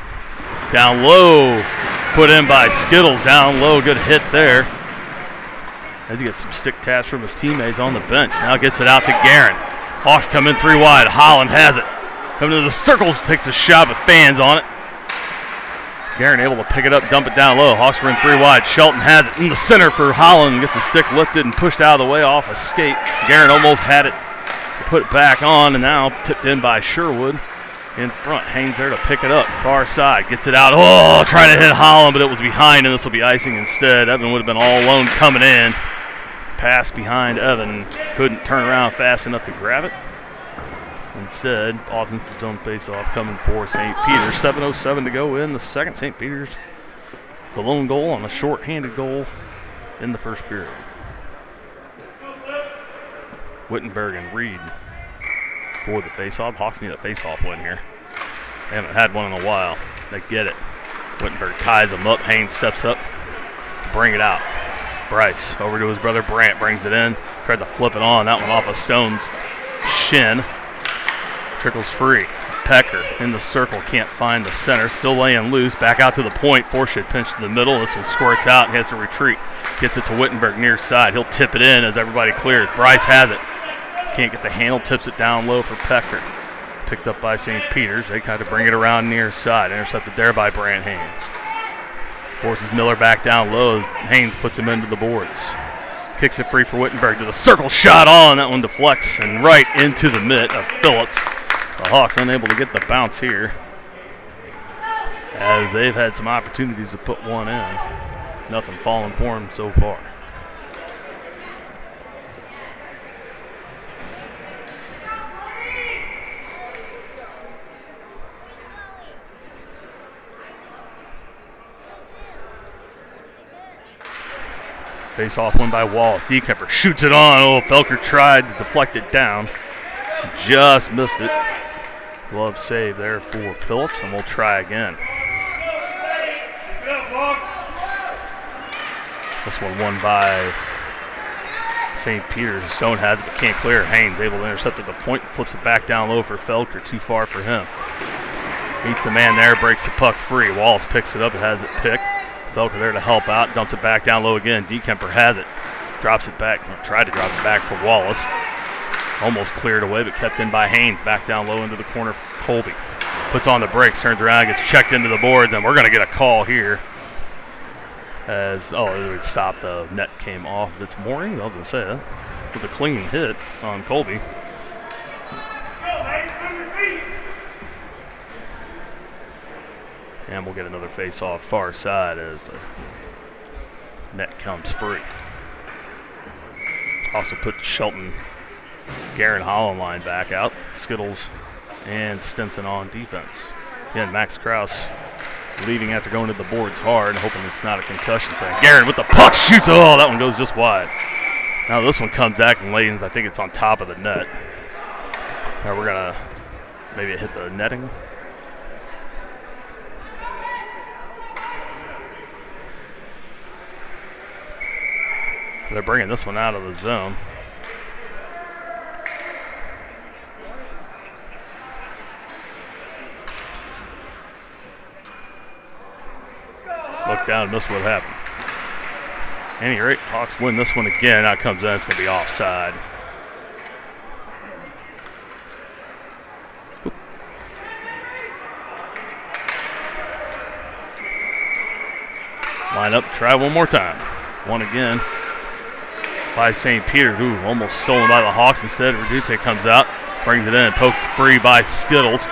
Down low, put in by Skittles. Down low, good hit there. Had to get some stick taps from his teammates on the bench. Now gets it out to Guerin. Hawks come in 3 wide. Holland has it. Coming to the circle, takes a shot with fans on it. Guerin able to pick it up, dump it down low. Hawks are in 3 wide. Shelton has it in the center for Holland. Gets the stick lifted and pushed out of the way off a skate. Guerin almost had it. Put it back on, and now tipped in by Sherwood. In front, Haynes there to pick it up. Far side, gets it out. Oh, trying to hit Holland, but it was behind, and this will be icing instead. Evan would have been all alone coming in. Pass behind Evan. Couldn't turn around fast enough to grab it. Instead, offensive zone face-off coming for St. Peter's. 7:07 to go in the second. St. Peter's, the lone goal on a short-handed goal in the first period. Wittenberg and Reed for the face-off. Hawks need a face-off win here. They haven't had one in a while. They get it. Wittenberg ties them up. Haynes steps up. Bring it out. Bryce over to his brother Brandt. Brings it in. Tries to flip it on. That one off of Stone's shin. Trickles free. Pecker in the circle. Can't find the center. Still laying loose. Back out to the point. Forshit pinch to the middle. This one squirts out and has to retreat. Gets it to Wittenberg near side. He'll tip it in as everybody clears. Bryce has it. Can't get the handle. Tips it down low for Pecker. Picked up by St. Peter's. They kind of bring it around near side. Intercepted there by Brant Haynes. Forces Miller back down low. Haynes puts him into the boards. Kicks it free for Wittenberg to the circle. Shot on. That one deflects and right into the mitt of Phillips. The Hawks unable to get the bounce here, as they've had some opportunities to put one in. Nothing falling for them so far. Face-off win by Wallace. Dekemper shoots it on. Oh, Felker tried to deflect it down. Just missed it. Glove save there for Phillips, and we'll try again. This one won by St. Peter's. Stone has it but can't clear. Haynes able to intercept at the point, flips it back down low for Felker. Too far for him. Meets the man there, breaks the puck free. Wallace picks it up and has it picked. Felker there to help out, dumps it back down low again. Dekemper has it, drops it back, tried to drop it back for Wallace. Almost cleared away, but kept in by Haynes. Back down low into the corner for Colby. Puts on the brakes, turns around, gets checked into the boards, and we're going to get a call here. As, it stopped, the net came off its mooring. I was going to say that. With a clean hit on Colby. And we'll get another face-off far side as the net comes free. Also put Shelton, Guerin Holland line back out. Skittles and Stinson on defense. Again, Max Krause leaving after going to the boards hard, hoping it's not a concussion thing. Guerin with the puck shoots. Oh, that one goes just wide. Now this one comes back and lands. I think it's on top of the net. Now we're going to maybe hit the netting. They're bringing this one out of the zone. Look down and miss what happened. At any rate, Hawks win this one again. Now it comes in, it's going to be offside. Oop. Line up, try one more time. One again by St. Peter's. Ooh, almost stolen by the Hawks. Instead, Redute comes out, brings it in, poked free by Skittles.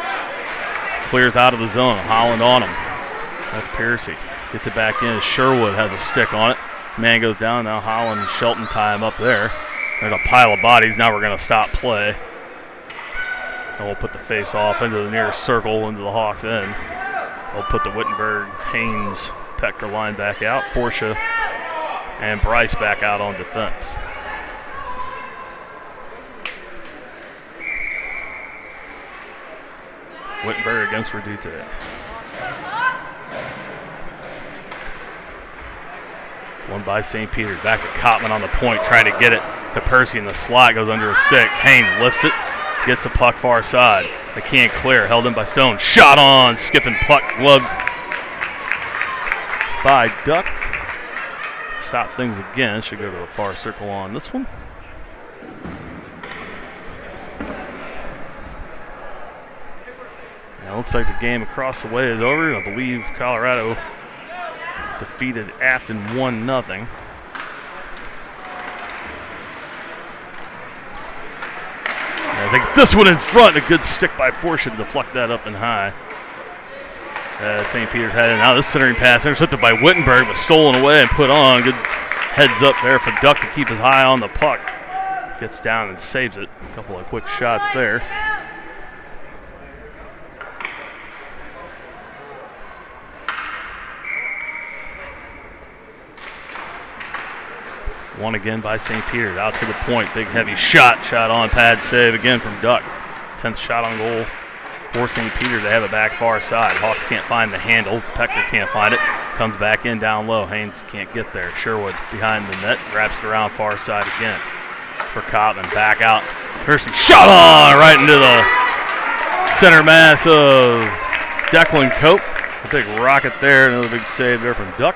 Clears out of the zone. Holland on him. That's Piercy. Gets it back in. Sherwood has a stick on it. Man goes down. Now Holland and Shelton tie him up there. There's a pile of bodies. Now we're going to stop play. And we'll put the face off into the nearest circle into the Hawks end. We'll put the Wittenberg, Haynes, Pecker line back out. Forsha and Bryce back out on defense. Wittenberg against Redute. One by St. Peter's. Back to Cotman on the point, trying to get it to Percy in the slot. Goes under a stick. Haynes lifts it. Gets the puck far side. They can't clear. Held in by Stone. Shot on. Skipping puck. Gloved by Duck. Stop things again. Should go to the far circle on this one. Now looks like the game across the way is over. I believe Colorado defeated Afton 1-0. As they get this one in front, a good stick by Forsha to deflect that up and high. St. Peter's had it. Now this centering pass intercepted by Wittenberg, but stolen away and put on. Good heads up there for Duck to keep his eye on the puck. Gets down and saves it. A couple of quick shots there. One again by St. Peter's. Out to the point. Big heavy shot. Shot on. Pad save again from Duck. 10th shot on goal for St. Peter's. They have it back far side. Hawks can't find the handle. Pecker can't find it. Comes back in down low. Haynes can't get there. Sherwood behind the net. Wraps it around far side again for Cotman. Back out. Pearson shot on right into the center mass of Declan Cope. A big rocket there. Another big save there from Duck.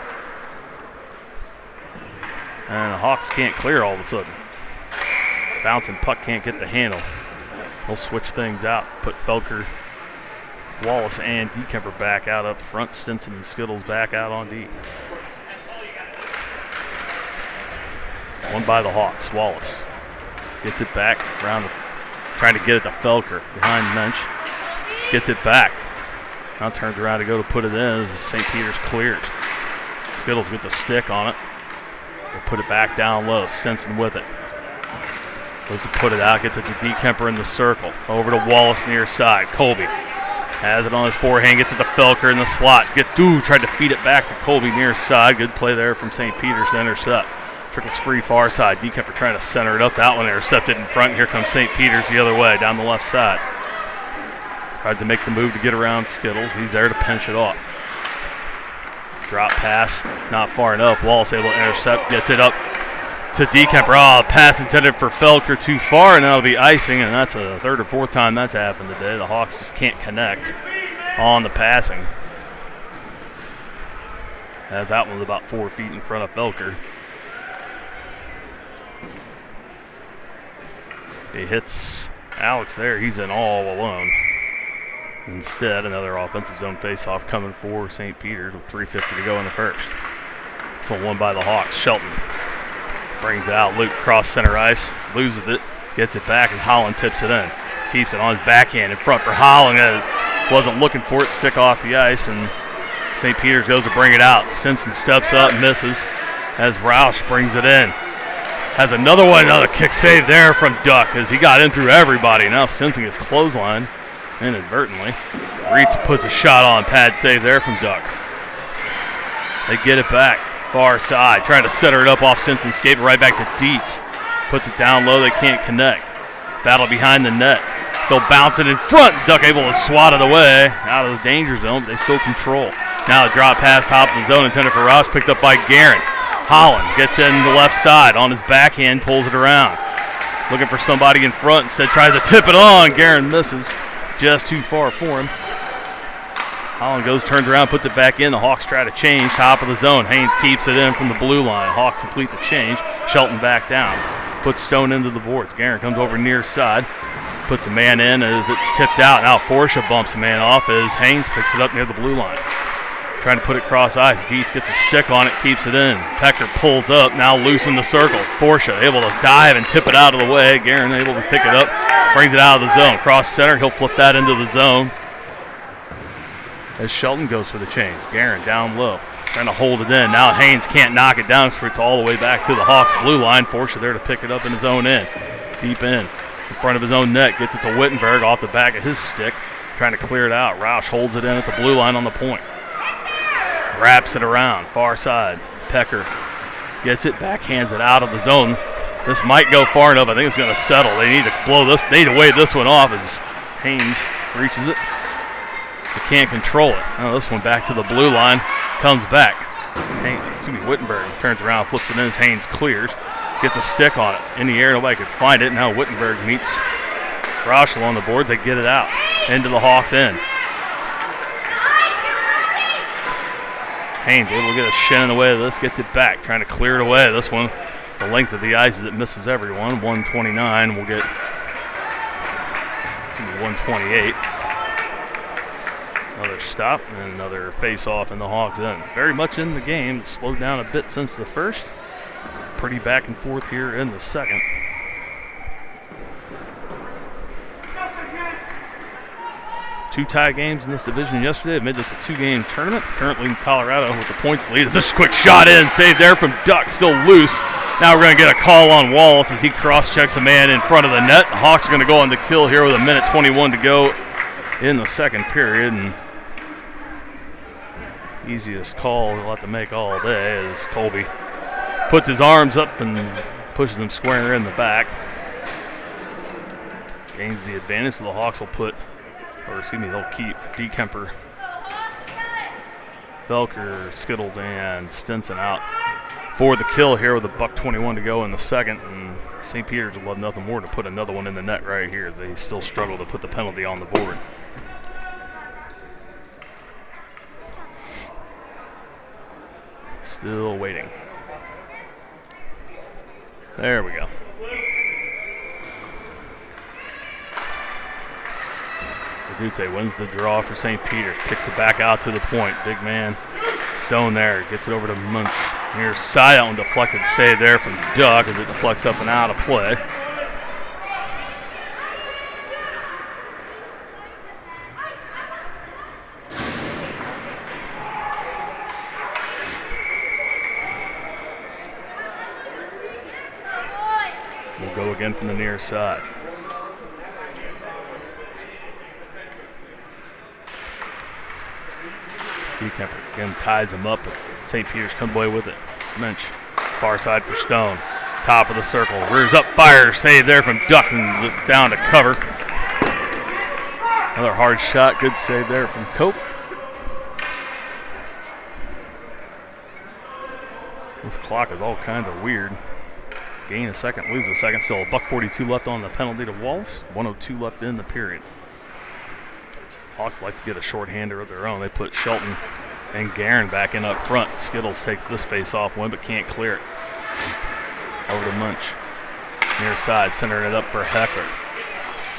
And the Hawks can't clear all of a sudden. Bouncing puck can't get the handle. They'll switch things out. Put Felker, Wallace, and DeKemper back out up front. Stinson and Skittles back out on D. One by the Hawks. Wallace gets it back around, trying to get it to Felker behind the bench. Gets it back. Now turns around to go to put it in as St. Peter's clears. Skittles gets a stick on it. They put it back down low. Stinson with it. Goes to put it out. Gets it to DeKemper in the circle. Over to Wallace near side. Colby has it on his forehand. Gets it to Felker in the slot. Tried to feed it back to Colby near side. Good play there from St. Peter's to intercept. Trickles free far side. DeKemper trying to center it up. That one intercepted in front. Here comes St. Peter's the other way down the left side. Tries to make the move to get around Skittles. He's there to pinch it off. Drop pass, not far enough. Wallace able to intercept, gets it up to DeKemper. Oh, pass intended for Felker too far, and that'll be icing, and that's a third or fourth time that's happened today. The Hawks just can't connect on the passing. As that one's about 4 feet in front of Felker. He hits Alex there. He's in all alone. Instead, another offensive zone faceoff coming for St. Peter's with 3:50 to go in the first. So one by the Hawks. Shelton brings it out. Luke cross center ice, loses it, gets it back as Holland tips it in. Keeps it on his backhand in front for Holland. Wasn't looking for it, stick off the ice, and St. Peter's goes to bring it out. Stinson steps up, misses as Roush brings it in. Has another one, another kick save there from Duck as he got in through everybody. Now Stinson gets clotheslined inadvertently. Reitz puts a shot on. Pad save there from Duck. They get it back. Far side. Trying to center it up off Stinson. Skate right back to Dietz. Puts it down low. They can't connect. Battle behind the net. Still bouncing in front. Duck able to swat it away out of the danger zone, but they still control. Now a drop pass top of the zone intended for Rouse. Picked up by Guerin. Holland gets in the left side on his backhand. Pulls it around. Looking for somebody in front. Instead tries to tip it on. Guerin misses. Just too far for him. Holland goes, turns around, puts it back in. The Hawks try to change. Top of the zone. Haynes keeps it in from the blue line. Hawks complete the change. Shelton back down. Puts Stone into the boards. Guerin comes over near side. Puts a man in as it's tipped out. Now Forsha bumps a man off as Haynes picks it up near the blue line. Trying to put it cross ice. Dietz gets a stick on it, keeps it in. Pecker pulls up, now loose in the circle. Forsha able to dive and tip it out of the way. Guerin able to pick it up, brings it out of the zone. Cross center, he'll flip that into the zone. As Shelton goes for the change. Guerin down low, trying to hold it in. Now Haynes can't knock it down for it's all the way back to the Hawks blue line. Forsha there to pick it up in his own end. Deep in front of his own net. Gets it to Wittenberg off the back of his stick. Trying to clear it out. Roush holds it in at the blue line on the point. Wraps it around, far side. Pecker gets it, backhands it out of the zone. This might go far enough. I think it's going to settle. They need to blow this. They need to wave this one off as Haynes reaches it. They can't control it. Now this one back to the blue line. Comes back. Wittenberg turns around, flips it in as Haynes clears. Gets a stick on it. In the air, nobody could find it. Now Wittenberg meets Rochel on the board. They get it out into the Hawks' end. Haynes able to get a shin in the way of this, gets it back, trying to clear it away. This one, the length of the ice as it misses everyone. 129 will get 128. Another stop and another face-off in the Hawks' end. Very much in the game. It's slowed down a bit since the first. Pretty back and forth here in the second. Two tie games in this division yesterday. It made this a two-game tournament. Currently in Colorado with the points lead. It's just a quick shot in. Saved there from Duck. Still loose. Now we're going to get a call on Wallace as he cross-checks a man in front of the net. The Hawks are going to go on the kill here with 1:21 to go in the second period. And easiest call we'll have to make all day as Colby puts his arms up and pushes him square in the back. Gains the advantage, so the Hawks will they'll keep DeKemper, Velker, Skittles, and Stinson out for the kill here with 1:21 to go in the second. And St. Peter's would love nothing more to put another one in the net right here. They still struggle to put the penalty on the board. Still waiting. There we go. Dute wins the draw for St. Peter. Kicks it back out to the point. Big man Stone there. Gets it over to Munch. Near side. That one deflected. Save there from Duck as it deflects up and out of play. We'll go again from the near side. DeKemper again ties him up, but St. Peter's come away with it. Mensch, far side for Stone. Top of the circle, rears up, fires, save there from Duck and down to cover. Another hard shot, good save there from Cope. This clock is all kinds of weird. Gain a second, lose a second. Still $1:42 left on the penalty to Wallace. 1:02 left in the period. Hawks like to get a shorthander of their own. They put Shelton and Guerin back in up front. Skittles takes this face-off win, but can't clear it. Over to Munch. Near side, centering it up for Heckler.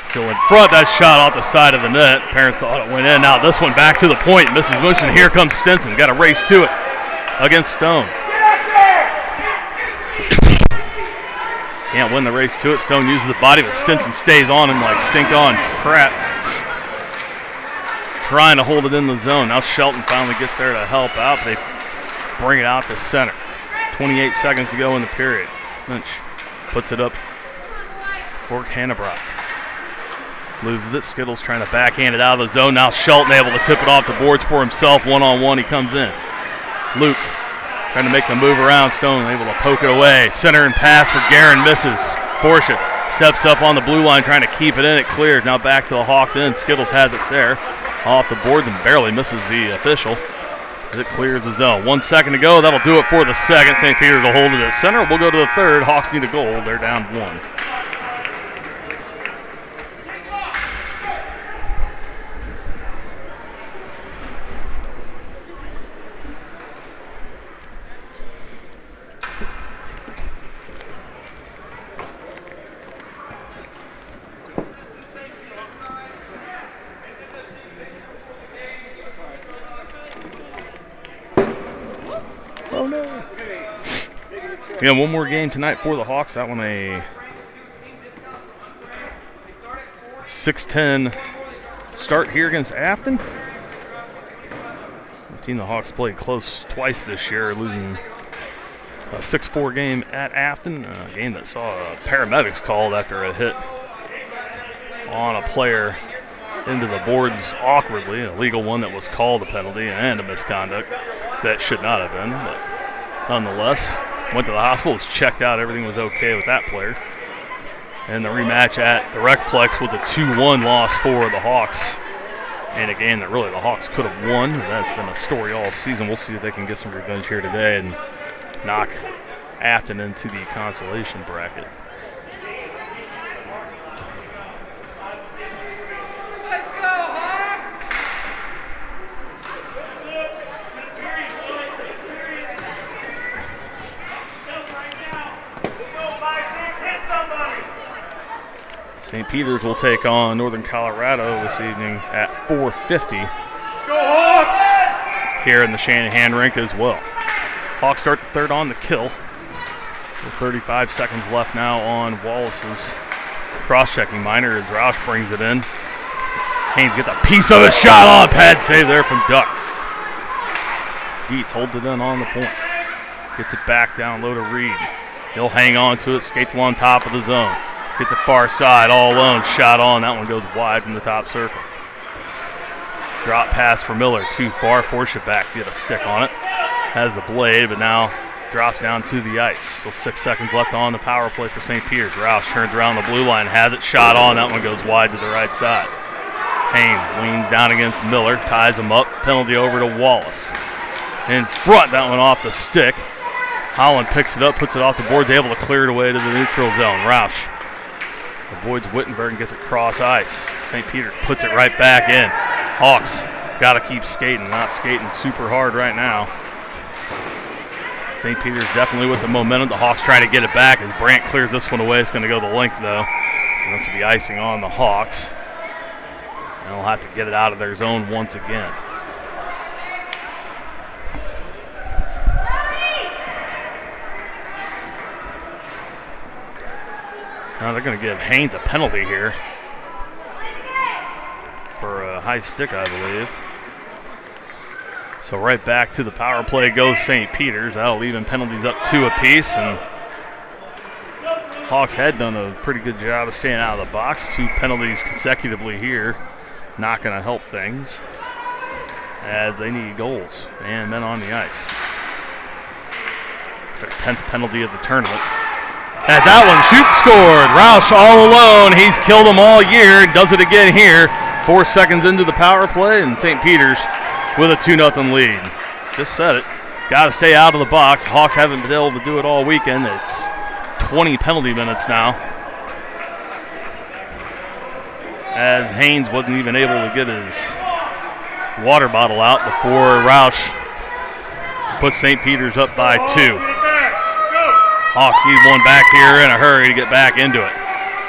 Still in front, that shot off the side of the net. Parents thought it went in. Now this one back to the point. Misses Munch, and here comes Stinson. Got a race to it against Stone. Can't win the race to it. Stone uses the body, but Stinson stays on him like stink-on crap. Trying to hold it in the zone. Now Shelton finally gets there to help out. They bring it out to center. 28 seconds to go in the period. Lynch puts it up for Hannibrock. Loses it. Skittles trying to backhand it out of the zone. Now Shelton able to tip it off the boards for himself. One-on-one, he comes in. Luke trying to make the move around. Stone able to poke it away. Center and pass for Guerin, misses. Forsha steps up on the blue line trying to keep it in. It cleared. Now back to the Hawks end. Skittles has it there. Off the boards and barely misses the official as it clears the zone. 1 second to go. That'll do it for the second. St. Peter's will hold it at center. We'll go to the third. Hawks need a goal. They're down 1. Oh no. Yeah, one more game tonight for the Hawks. That one a 6-10 start here against Afton. The team the Hawks played close twice this year, losing a 6-4 game at Afton, a game that saw paramedics called after a hit on a player into the boards awkwardly, a legal one that was called a penalty and a misconduct that should not have been, but nonetheless, went to the hospital, was checked out, everything was okay with that player. And the rematch at the Recplex was a 2-1 loss for the Hawks And a game that really the Hawks could have won. That's been a story all season. We'll see if they can get some revenge here today and knock Afton into the consolation bracket. St. Peter's will take on Northern Colorado this evening at 4:50 here in the Shanahan Rink as well. Hawks start the third on the kill. With 35 seconds left now on Wallace's cross-checking minor as Roush brings it in. Haynes gets a piece of a shot on. Pad save there from Duck. Dietz holds it in on the point. Gets it back down low to Reed. He'll hang on to it, skates along top of the zone. Gets it far side, all alone, shot on. That one goes wide from the top circle. Drop pass for Miller, too far, force it back, get a stick on it. Has the blade, but now drops down to the ice. Still 6 seconds left on the power play for St. Peter's. Roush turns around the blue line, has it, shot on. That one goes wide to the right side. Haynes leans down against Miller, ties him up, penalty over to Wallace. In front, that one off the stick. Holland picks it up, puts it off the boards, able to clear it away to the neutral zone. Roush avoids Wittenberg and gets it cross ice. St. Peter's puts it right back in. Hawks got to keep skating, not skating super hard right now. St. Peter's definitely with the momentum. The Hawks trying to get it back as Brandt clears this one away. It's going to go the length though. And this will be icing on the Hawks. And they'll have to get it out of their zone once again. Now they're going to give Haynes a penalty here for a high stick, I believe. So right back to the power play goes St. Peter's. That'll leave them penalties up 2 apiece. And Hawks had done a pretty good job of staying out of the box. 2 penalties consecutively here. Not going to help things as they need goals and men on the ice. It's their 10th penalty of the tournament. That's that one, shoot, scored. Roush all alone. He's killed them all year. Does it again here. 4 seconds into the power play, and St. Peter's with a 2-0 lead. Just said it. Got to stay out of the box. Hawks haven't been able to do it all weekend. It's 20 penalty minutes now, as Haynes wasn't even able to get his water bottle out before Roush puts St. Peter's up by 2. Hawks need one back here in a hurry to get back into it.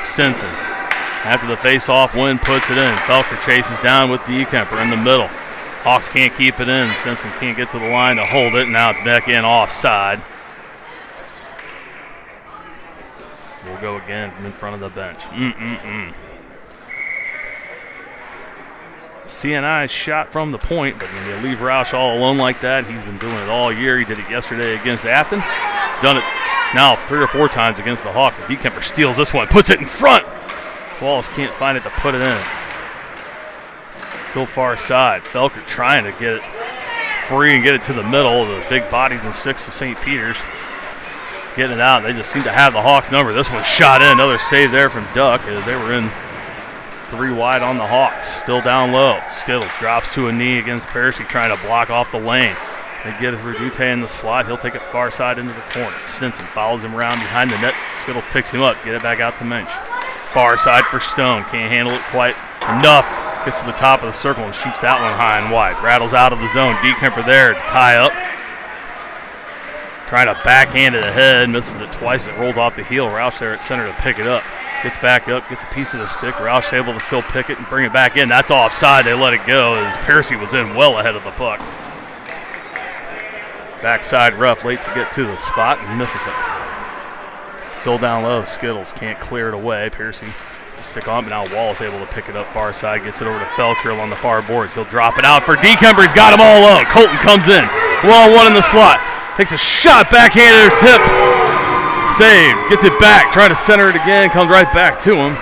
Stinson, after the face-off win, puts it in. Felker chases down with Dekemper in the middle. Hawks can't keep it in. Stinson can't get to the line to hold it. Now it's back in offside. We'll go again from in front of the bench. CNI shot from the point, but when you leave Roush all alone like that, he's been doing it all year. He did it yesterday against Afton. Done it now 3 or 4 times against the Hawks. Dekemper steals this one, puts it in front. Wallace can't find it to put it in. Still far side. Felker trying to get it free and get it to the middle. The big body then sticks to St. Peter's. Getting it out. They just seem to have the Hawks number. This one's shot in. Another save there from Duck as they were in 3 wide on the Hawks. Still down low. Skittles drops to a knee against Percy, trying to block off the lane. They get Verdute in the slot. He'll take it far side into the corner. Stinson follows him around behind the net. Skittles picks him up. Get it back out to Mensch. Far side for Stone. Can't handle it quite enough. Gets to the top of the circle and shoots that one high and wide. Rattles out of the zone. Dekemper there to tie up. Trying to backhand it ahead. Misses it twice. It rolls off the heel. Roush there at center to pick it up. Gets back up. Gets a piece of the stick. Roush able to still pick it and bring it back in. That's offside. They let it go as Percy was in well ahead of the puck. Backside rough, late to get to the spot and misses it. Still down low. Skittles can't clear it away. Percy to stick on, but now Wallace able to pick it up far side. Gets it over to Felker on the far boards. He'll drop it out for Dekemper. He's got him all alone. Colton comes in. 1-on-1 in the slot. Takes a shot backhanded tip. Save. Gets it back. Trying to center it again. Comes right back to him.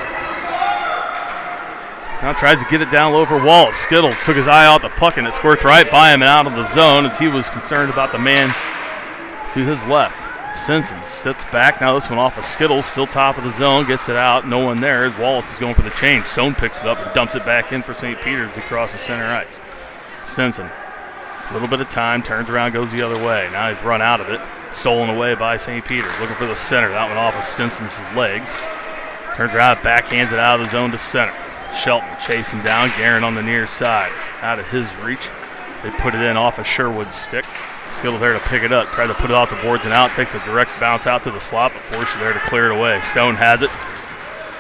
Now tries to get it down low for Wallace. Skittles took his eye off the puck and it squirts right by him and out of the zone as he was concerned about the man to his left. Stinson steps back. Now this one off of Skittles, still top of the zone, gets it out. No one there. Wallace is going for the change. Stone picks it up and dumps it back in for St. Peter's across the center ice. Stinson, a little bit of time, turns around, goes the other way. Now he's run out of it. Stolen away by St. Peter's. Looking for the center. That one off of Stinson's legs. Turns around, backhands it out of the zone to center. Shelton chasing down. Guerin on the near side. Out of his reach. They put it in off of Sherwood's stick. Skittles there to pick it up. Try to put it off the boards and out. Takes a direct bounce out to the slot, but Forsha there to clear it away. Stone has it.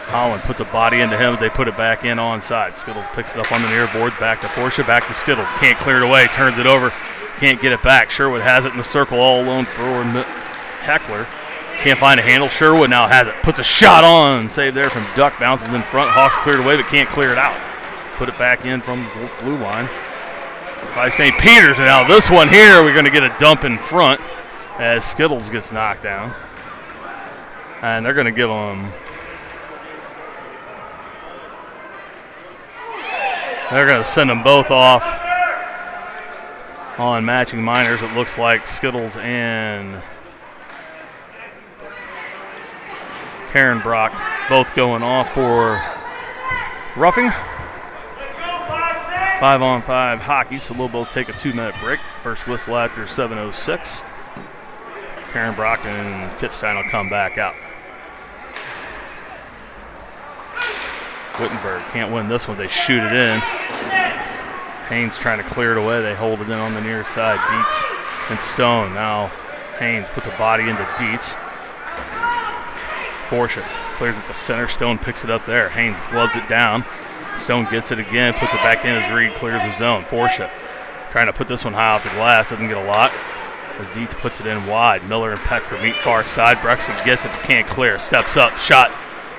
Holland puts a body into him as they put it back in onside. Skittles picks it up on the near boards. Back to Forsha. Back to Skittles. Can't clear it away. Turns it over. Can't get it back. Sherwood has it in the circle all alone for Heckler. Can't find a handle. Sherwood now has it. Puts a shot on. Save there from Duck. Bounces in front. Hawks cleared away but can't clear it out. Put it back in from the blue line by St. Peter's. And now this one here, we're going to get a dump in front as Skittles gets knocked down. And they're going to give them... They're going to send them both off on matching minors. It looks like Skittles and Karen Brock both going off for roughing. 5-on-5 hockey, so we'll both take a 2-minute break. First whistle after 7:06. Karen Brock and Kitstein will come back out. Wittenberg can't win this one. They shoot it in. Haynes trying to clear it away. They hold it in on the near side. Dietz and Stone. Now Haynes puts a body into Dietz. Forsha clears it to center. Stone picks it up there. Haynes gloves it down. Stone gets it again, puts it back in as Reed clears the zone. Forsha trying to put this one high off the glass. Doesn't get a lot. As Dietz puts it in wide. Miller and Pecker meet far side. Brexton gets it but can't clear. Steps up. Shot.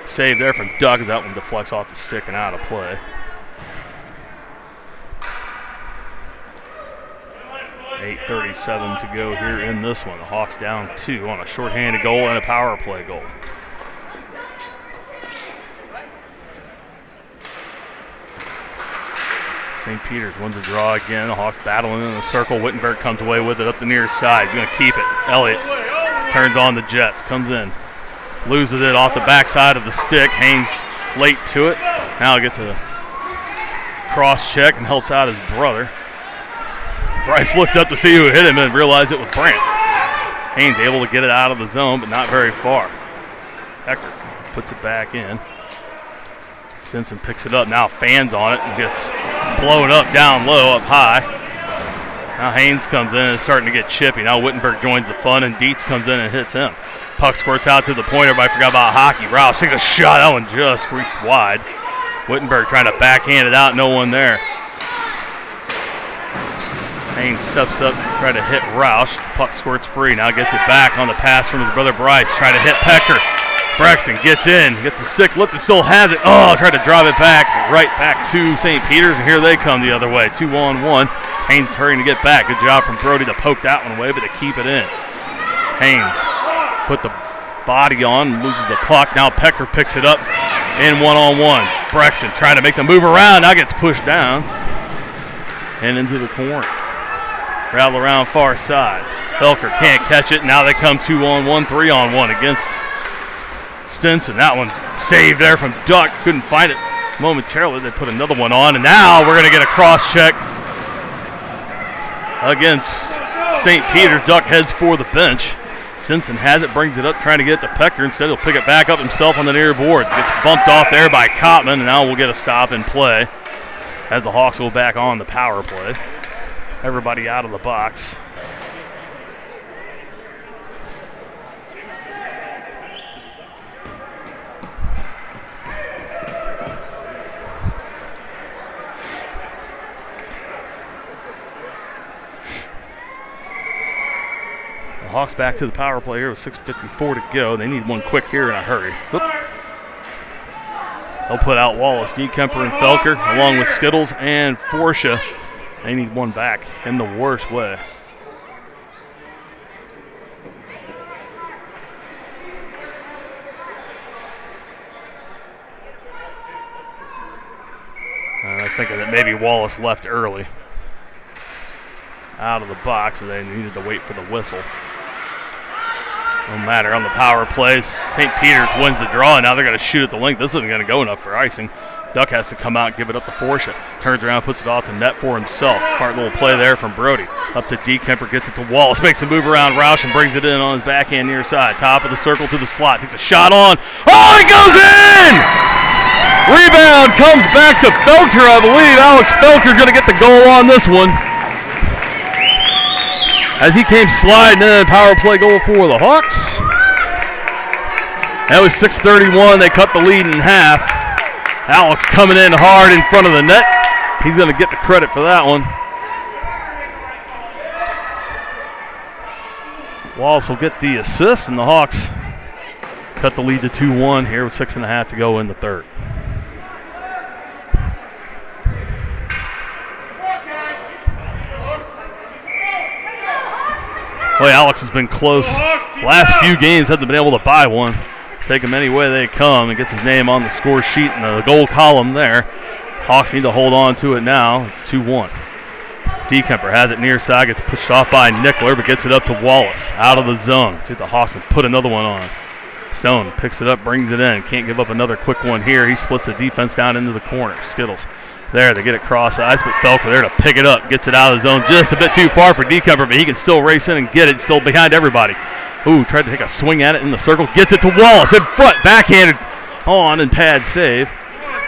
Save there from Doug. That one deflects off the stick and out of play. .8:37 to go here in this one. The Hawks down 2 on a shorthanded goal and a power play goal. St. Peter's wins a draw again. The Hawks battling in the circle. Wittenberg comes away with it up the near side. He's going to keep it. Elliott turns on the Jets. Comes in. Loses it off the backside of the stick. Haynes late to it. Now gets a cross check and helps out his brother. Bryce looked up to see who hit him and realized it was Brandt. Haynes able to get it out of the zone, but not very far. Hecker puts it back in. Stinson picks it up. Now fans on it and gets blown up down low, up high. Now Haynes comes in and is starting to get chippy. Now Wittenberg joins the fun and Dietz comes in and hits him. Puck squirts out to the point. Everybody forgot about hockey. Rouse takes a shot. That one just squeezed wide. Wittenberg trying to backhand it out. No one there. Haynes steps up, try to hit Roush. Puck squirts free. Now gets it back on the pass from his brother Bryce. Trying to hit Pecker. Braxton gets in, gets a stick lifted, still has it. Oh, tried to drive it back, right back to St. Peter's, and here they come the other way. 2-on-1. Haynes hurrying to get back. Good job from Brody to poke that one away, but to keep it in. Haynes put the body on, loses the puck. Now Pecker picks it up in 1-on-1. Braxton trying to make the move around, now gets pushed down and into the corner. Rattle around far side. Felker can't catch it. Now they come 2-on-1, 3-on-1 against Stinson. That one saved there from Duck. Couldn't find it momentarily. They put another one on, and now we're going to get a cross check against St. Peter's. Duck heads for the bench. Stinson has it, brings it up, trying to get it to Pecker. Instead, he'll pick it back up himself on the near board. Gets bumped off there by Kottman, and now we'll get a stop and play as the Hawks go back on the power play. Everybody out of the box. The Hawks back to the power play here with 6:54 to go. They need one quick here in a hurry. Whoop. They'll put out Wallace, Kemper, and Felker, along with Skittles and Forsha. They need one back in the worst way. I think that maybe Wallace left early out of the box, and they needed to wait for the whistle. No matter on the power play. St. Peter's wins the draw, and now they're going to shoot at the length. This isn't going to go enough for icing. Duck has to come out and give it up to Forsha. Turns around, puts it off the net for himself. Smart little play there from Brody. Up to D. Kemper, gets it to Wallace. Makes a move around Roush and brings it in on his backhand near side. Top of the circle to the slot. Takes a shot on. Oh, it goes in! Rebound comes back to Felker, I believe. Alex Felker going to get the goal on this one. As he came sliding in, power play goal for the Hawks. That was 6:31. They cut the lead in half. Alex coming in hard in front of the net. He's going to get the credit for that one. Wallace will get the assist, and the Hawks cut the lead to 2-1 here with 6.5 to go in the third. Boy, Alex has been close. Last few games hasn't been able to buy one. Take them any way they come and gets his name on the score sheet in the goal column there. Hawks need to hold on to it now. It's 2-1. D. Kemper has it near side, gets pushed off by Nickler, but gets it up to Wallace. Out of the zone. See if the Hawks can put another one on. Stone picks it up, brings it in. Can't give up another quick one here. He splits the defense down into the corner. Skittles. There, they get it cross-eyes, but Felker there to pick it up. Gets it out of the zone just a bit too far for D. Kemper, but he can still race in and get it. Still behind everybody. Ooh, tried to take a swing at it in the circle. Gets it to Wallace in front. Backhanded on and pad save.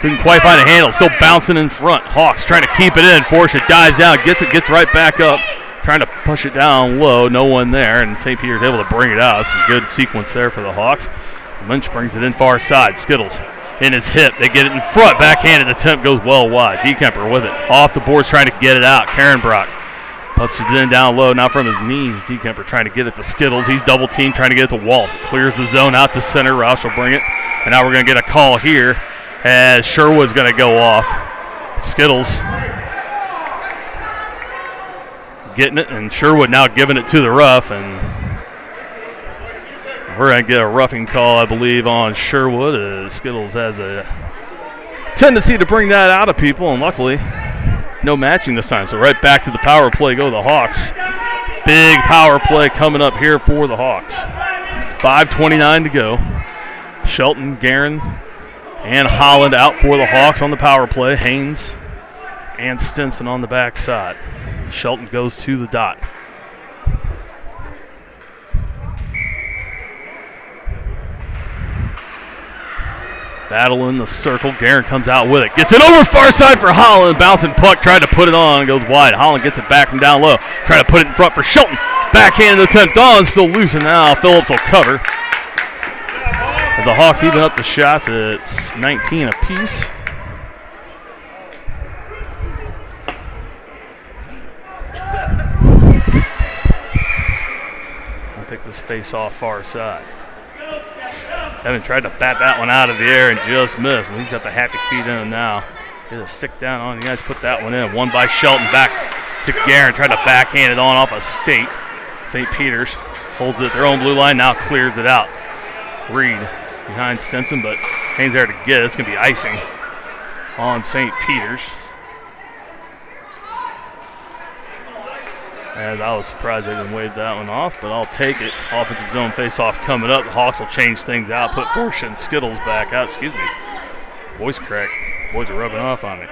Couldn't quite find a handle. Still bouncing in front. Hawks trying to keep it in. Forsha dives down, gets it, gets right back up. Trying to push it down low. No one there, and St. Peter's able to bring it out. Some good sequence there for the Hawks. Lynch brings it in far side. Skittles in his hip. They get it in front. Backhanded attempt goes well wide. D. Kemper with it. Off the boards trying to get it out. Karen Brock puts it in down low. Now from his knees. D. Kemper trying to get it to Skittles. He's double teamed trying to get it to Wallace. It clears the zone out to center. Roush will bring it. And now we're going to get a call here as Sherwood's going to go off. Skittles getting it, and Sherwood now giving it to the rough, and we're going to get a roughing call, I believe, on Sherwood, as Skittles has a tendency to bring that out of people, and luckily no matching this time. So right back to the power play go the Hawks. Big power play coming up here for the Hawks. 5:29 to go. Shelton, Guerin, and Holland out for the Hawks on the power play. Haynes and Stinson on the backside. Shelton goes to the dot. Battle in the circle. Guerin comes out with it. Gets it over far side for Holland. Bouncing puck. Tried to put it on. Goes wide. Holland gets it back from down low. Trying to put it in front for Shelton. Backhanded attempt on. Still loose, and now Phillips will cover. As the Hawks even up the shots, it's 19 apiece. I'll take this face off far side. Evan tried to bat that one out of the air and just missed. Well, he's got the happy feet in him now. Get a stick down on. You guys put that one in. One by Shelton back to Guerin. Tried to backhand it on off a State. St. Peter's holds it at their own blue line. Now clears it out. Reed behind Stinson, but Haynes there to get it. It's going to be icing on St. Peter's. As I was surprised they didn't wave that one off, but I'll take it. Offensive zone face-off coming up. The Hawks will change things out, put Forsha and Skittles back out. Excuse me. Voice crack. Boys are rubbing off on me.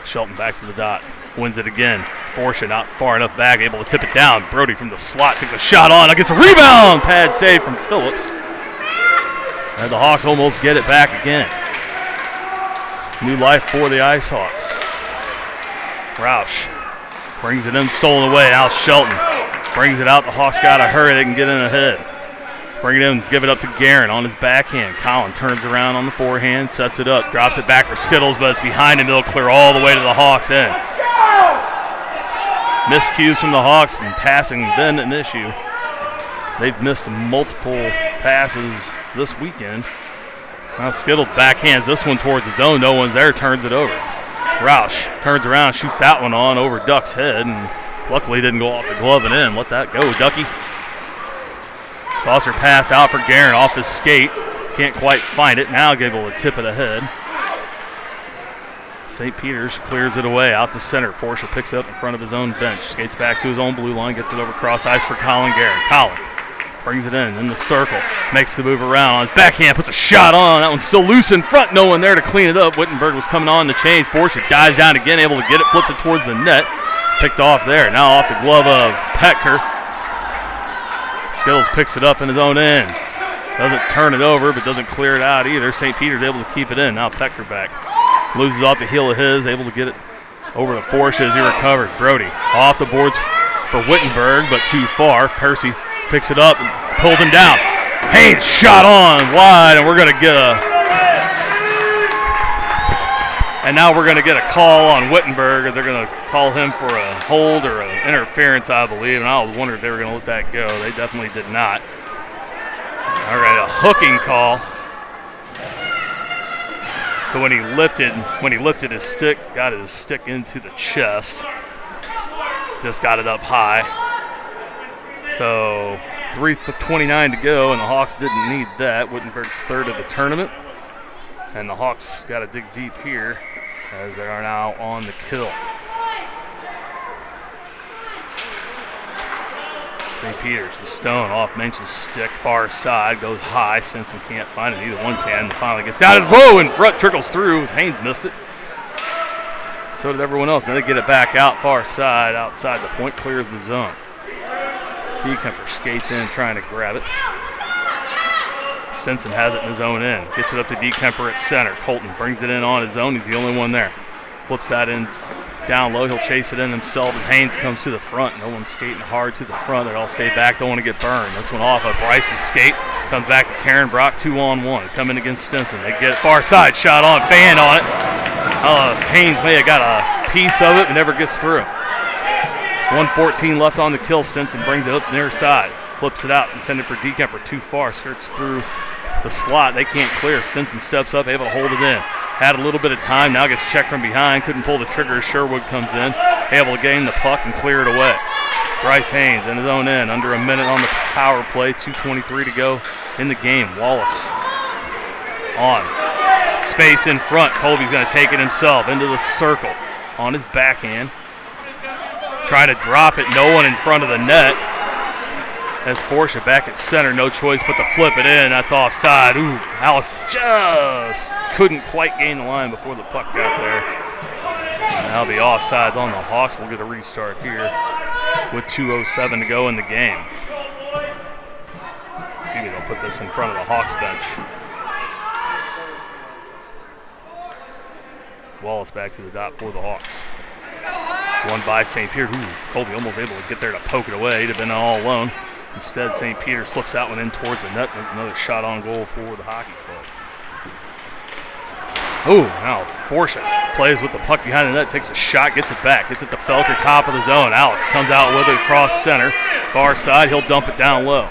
Shelton back to the dot. Wins it again. Forsha not far enough back, able to tip it down. Brody from the slot takes a shot on. Gets a rebound. Pad save from Phillips. And the Hawks almost get it back again. New life for the Ice Hawks. Roush brings it in, stolen away. Now Shelton brings it out. The Hawks got to hurry. They can get in ahead. Bring it in, give it up to Guerin on his backhand. Collin turns around on the forehand, sets it up, drops it back for Skittles, but it's behind him. It'll clear all the way to the Hawks' end. Miscues from the Hawks, and passing been an issue. They've missed multiple passes this weekend. Now Skittles backhands this one towards his own. No one's there, turns it over. Roush turns around, shoots that one on over Duck's head, and luckily didn't go off the glove and in. Let that go, Ducky. Tosser pass out for Guerin off his skate. Can't quite find it. Now able to tip it ahead. St. Peter's clears it away out the center. Forsha picks it up in front of his own bench. Skates back to his own blue line. Gets it over cross ice for Colin Guerin. Colin brings it in the circle. Makes the move around. On his backhand, puts a shot on. That one's still loose in front. No one there to clean it up. Wittenberg was coming on the change. Forsha dives down again, able to get it. Flips it towards the net. Picked off there. Now off the glove of Petker. Skittles picks it up in his own end. Doesn't turn it over, but doesn't clear it out either. St. Peter's able to keep it in. Now Petker back. Loses off the heel of his. Able to get it over to Forsha as he recovered. Brody off the boards for Wittenberg, but too far. Percy picks it up and pulls him down. Haynes shot on wide, and we're going to get a call on Wittenberg. They're going to call him for a hold or an interference, I believe, and I was wondering if they were going to let that go. They definitely did not. All right, a hooking call. So when he lifted his stick, got his stick into the chest, just got it up high. So 3:29 to go, and the Hawks didn't need that. Wittenberg's third of the tournament, and the Hawks got to dig deep here as they are now on the kill. St. Peter's, the stone off Mench's stick, far side, goes high. Simpson can't find it, neither one can. And finally gets down, whoa, in front, trickles through. Haynes missed it. So did everyone else. Now they get it back out, far side, outside the point, clears the zone. DeKemper skates in, trying to grab it. Stinson has it in his own end. Gets it up to DeKemper at center. Colton brings it in on his own. He's the only one there. Flips that in down low. He'll chase it in himself, and Haynes comes to the front. No one's skating hard to the front. They all stay back. Don't want to get burned. This one off of Bryce's skate. Comes back to Karen Brock, 2-on-1. Coming against Stinson. They get it far side. Shot on. Fan on it. Haynes may have got a piece of it, but never gets through. 1:14 left on the kill. Stinson brings it up near side. Flips it out. Intended for DeKemper. Too far. Skirts through the slot. They can't clear. Stinson steps up, able to hold it in. Had a little bit of time. Now gets checked from behind. Couldn't pull the trigger as Sherwood comes in. Able to gain the puck and clear it away. Bryce Haynes in his own end. Under a minute on the power play. 2:23 to go in the game. Wallace on. Space in front. Colby's going to take it himself into the circle on his backhand. Try to drop it. No one in front of the net. As Forsha back at center. No choice but to flip it in. That's offside. Ooh, Alice just couldn't quite gain the line before the puck got there. And that'll be offsides on the Hawks. We'll get a restart here with 2:07 to go in the game. Excuse me, they'll put this in front of the Hawks bench. Wallace back to the dot for the Hawks. One by St. Peter. Ooh, Colby almost able to get there to poke it away. He'd have been all alone. Instead, St. Peter flips that one in towards the net. There's another shot on goal for the hockey club. Oh, now Forsha plays with the puck behind the net, takes a shot, gets it back, gets it to Felker, top of the zone. Alex comes out with it across center. Far side, he'll dump it down low.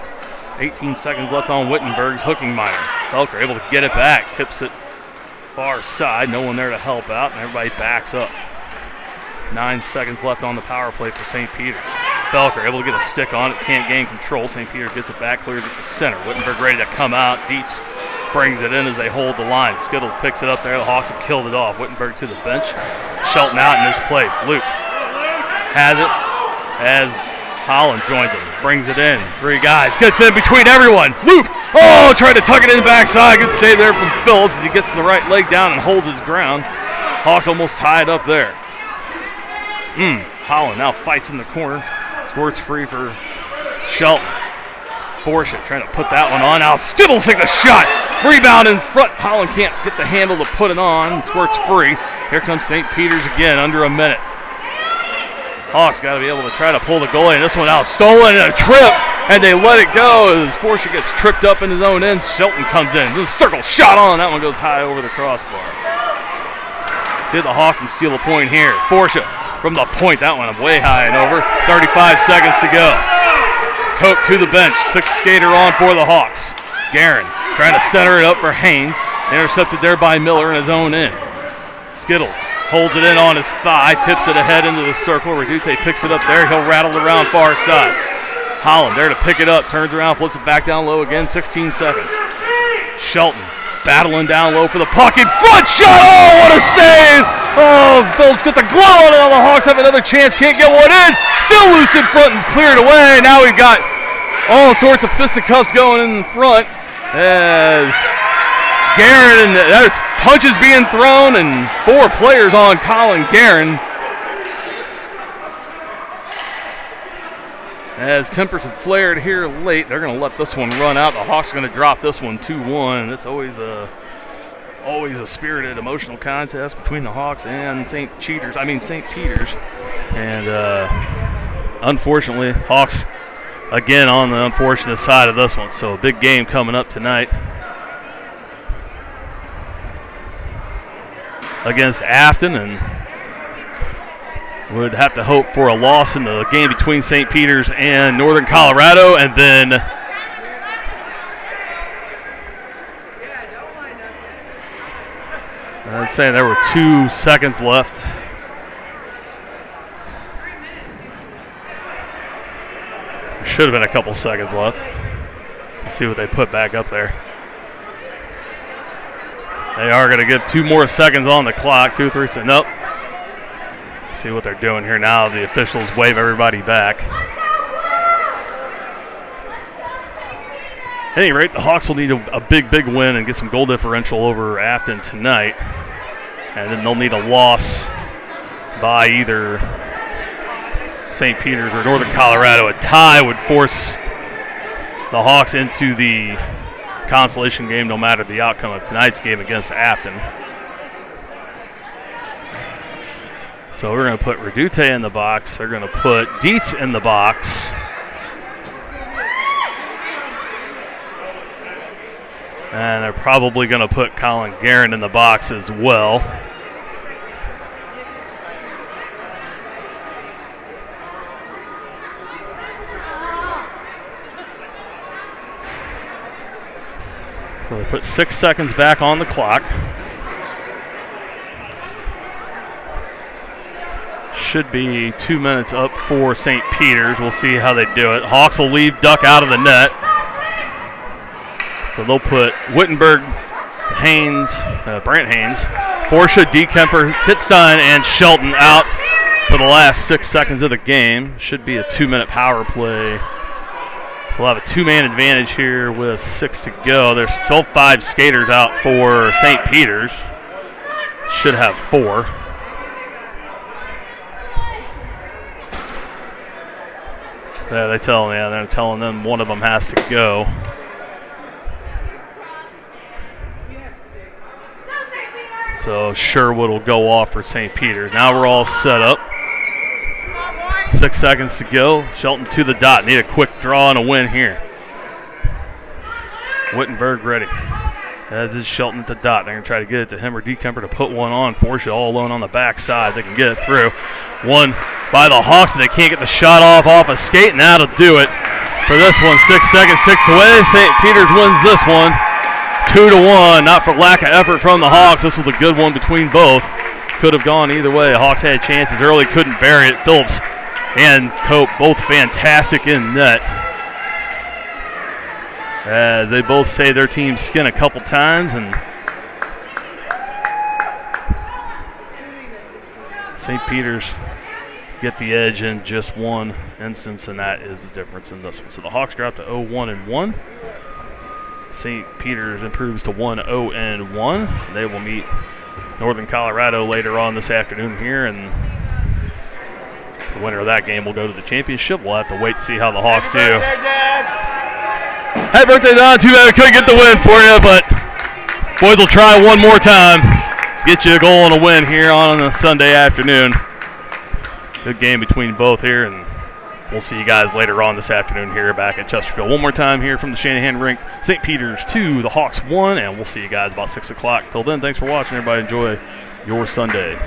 18 seconds left on Wittenberg's hooking minor. Felker able to get it back, tips it far side. No one there to help out, and everybody backs up. 9 seconds left on the power play for St. Peter's. Felker able to get a stick on it, can't gain control. St. Peter gets it back, clears it to center. Wittenberg ready to come out. Dietz brings it in as they hold the line. Skittles picks it up there. The Hawks have killed it off. Wittenberg to the bench. Shelton out in his place. Luke has it as Holland joins him. Brings it in. 3 guys. Gets in between everyone. Luke, tried to tuck it in the backside. Good save there from Phillips as he gets the right leg down and holds his ground. Hawks almost tied up there. Holland now fights in the corner. Squirts free for Shelton. Forsha trying to put that one on. Now Skittles takes a shot. Rebound in front. Holland can't get the handle to put it on. Squirts free. Here comes St. Peter's again, under a minute. Hawks got to be able to try to pull the goalie. And this one out stolen and a trip. And they let it go as Forsha gets tripped up in his own end. Shelton comes in. The circle shot on. That one goes high over the crossbar. See the Hawks can steal a point here. Forsha from the point, that one way high and over. 35 seconds to go. Koch to the bench. 6th skater on for the Hawks. Guerin trying to center it up for Haynes. Intercepted there by Miller in his own end. Skittles holds it in on his thigh, tips it ahead into the circle. Redute picks it up there. He'll rattle it around far side. Holland there to pick it up. Turns around, flips it back down low again. 16 seconds. Shelton battling down low for the puck in front. Shot! Oh, what a save! Oh, Phillips gets a glove on it. The Hawks have another chance. Can't get one in. Still loose in front and cleared away. Now we've got all sorts of fisticuffs going in front as Guerin, and there's punches being thrown and 4 players on Colin Guerin. As tempers have flared here late, they're going to let this one run out. The Hawks are going to drop this one 2-1. It's always a spirited, emotional contest between the Hawks and St. Peters. And unfortunately, Hawks again on the unfortunate side of this one. So a big game coming up tonight against Afton, and would have to hope for a loss in the game between St. Peters and Northern Colorado, and then I'd say there were 2 seconds left. There should have been a couple seconds left. Let's see what they put back up there. They are going to give 2 more seconds on the clock. 2, 3 seconds. Nope. Let's see what they're doing here now. The officials wave everybody back. At any rate, the Hawks will need a big win and get some goal differential over Afton tonight. And then they'll need a loss by either St. Peters or Northern Colorado. A tie would force the Hawks into the consolation game no matter the outcome of tonight's game against Afton. So we're going to put Redute in the box. They're going to put Dietz in the box. And they're probably going to put Colin Guerin in the box as well. So they put 6 seconds back on the clock. Should be 2 minutes up for St. Peters. We'll see how they do it. Hawks will leave Duck out of the net. So they'll put Wittenberg, Haynes, Brant Haynes, Forsha, Dekemper, Kitstein, and Shelton out for the last 6 seconds of the game. Should be a 2-minute power play. So we'll have a 2-man advantage here with 6 to go. There's still 5 skaters out for St. Peters. Should have 4. Yeah, they're telling them one of them has to go. So Sherwood will go off for St. Peters. Now we're all set up. 6 seconds to go. Shelton to the dot. Need a quick draw and a win here. Wittenberg ready. As is Shelton at the dot. They're going to try to get it to him or Dekemper to put one on. Forsha all alone on the backside. They can get it through. One by the Hawks, but they can't get the shot off a skate, and that'll do it for this one. 6 seconds ticks away. St. Peters wins this one 2-1. Not for lack of effort from the Hawks. This was a good one between both. Could have gone either way. Hawks had chances early, couldn't bury it. Phillips and Cope both fantastic in net, as they both saved their team's skin a couple times, and St. Peters get the edge in just one instance, and that is the difference in this one. So the Hawks drop to 0-1-1. St. Peters improves to 1-0-1. They will meet Northern Colorado later on this afternoon here, and the winner of that game will go to the championship. We'll have to wait to see how the Hawks do. Happy birthday, Don. Too bad we couldn't get the win for you, but boys will try one more time. Get you a goal and a win here on a Sunday afternoon. Good game between both here, and we'll see you guys later on this afternoon here back at Chesterfield. One more time here from the Shanahan Rink. St. Peters 2, the Hawks 1, and we'll see you guys about 6 o'clock. Till then, thanks for watching. Everybody enjoy your Sunday.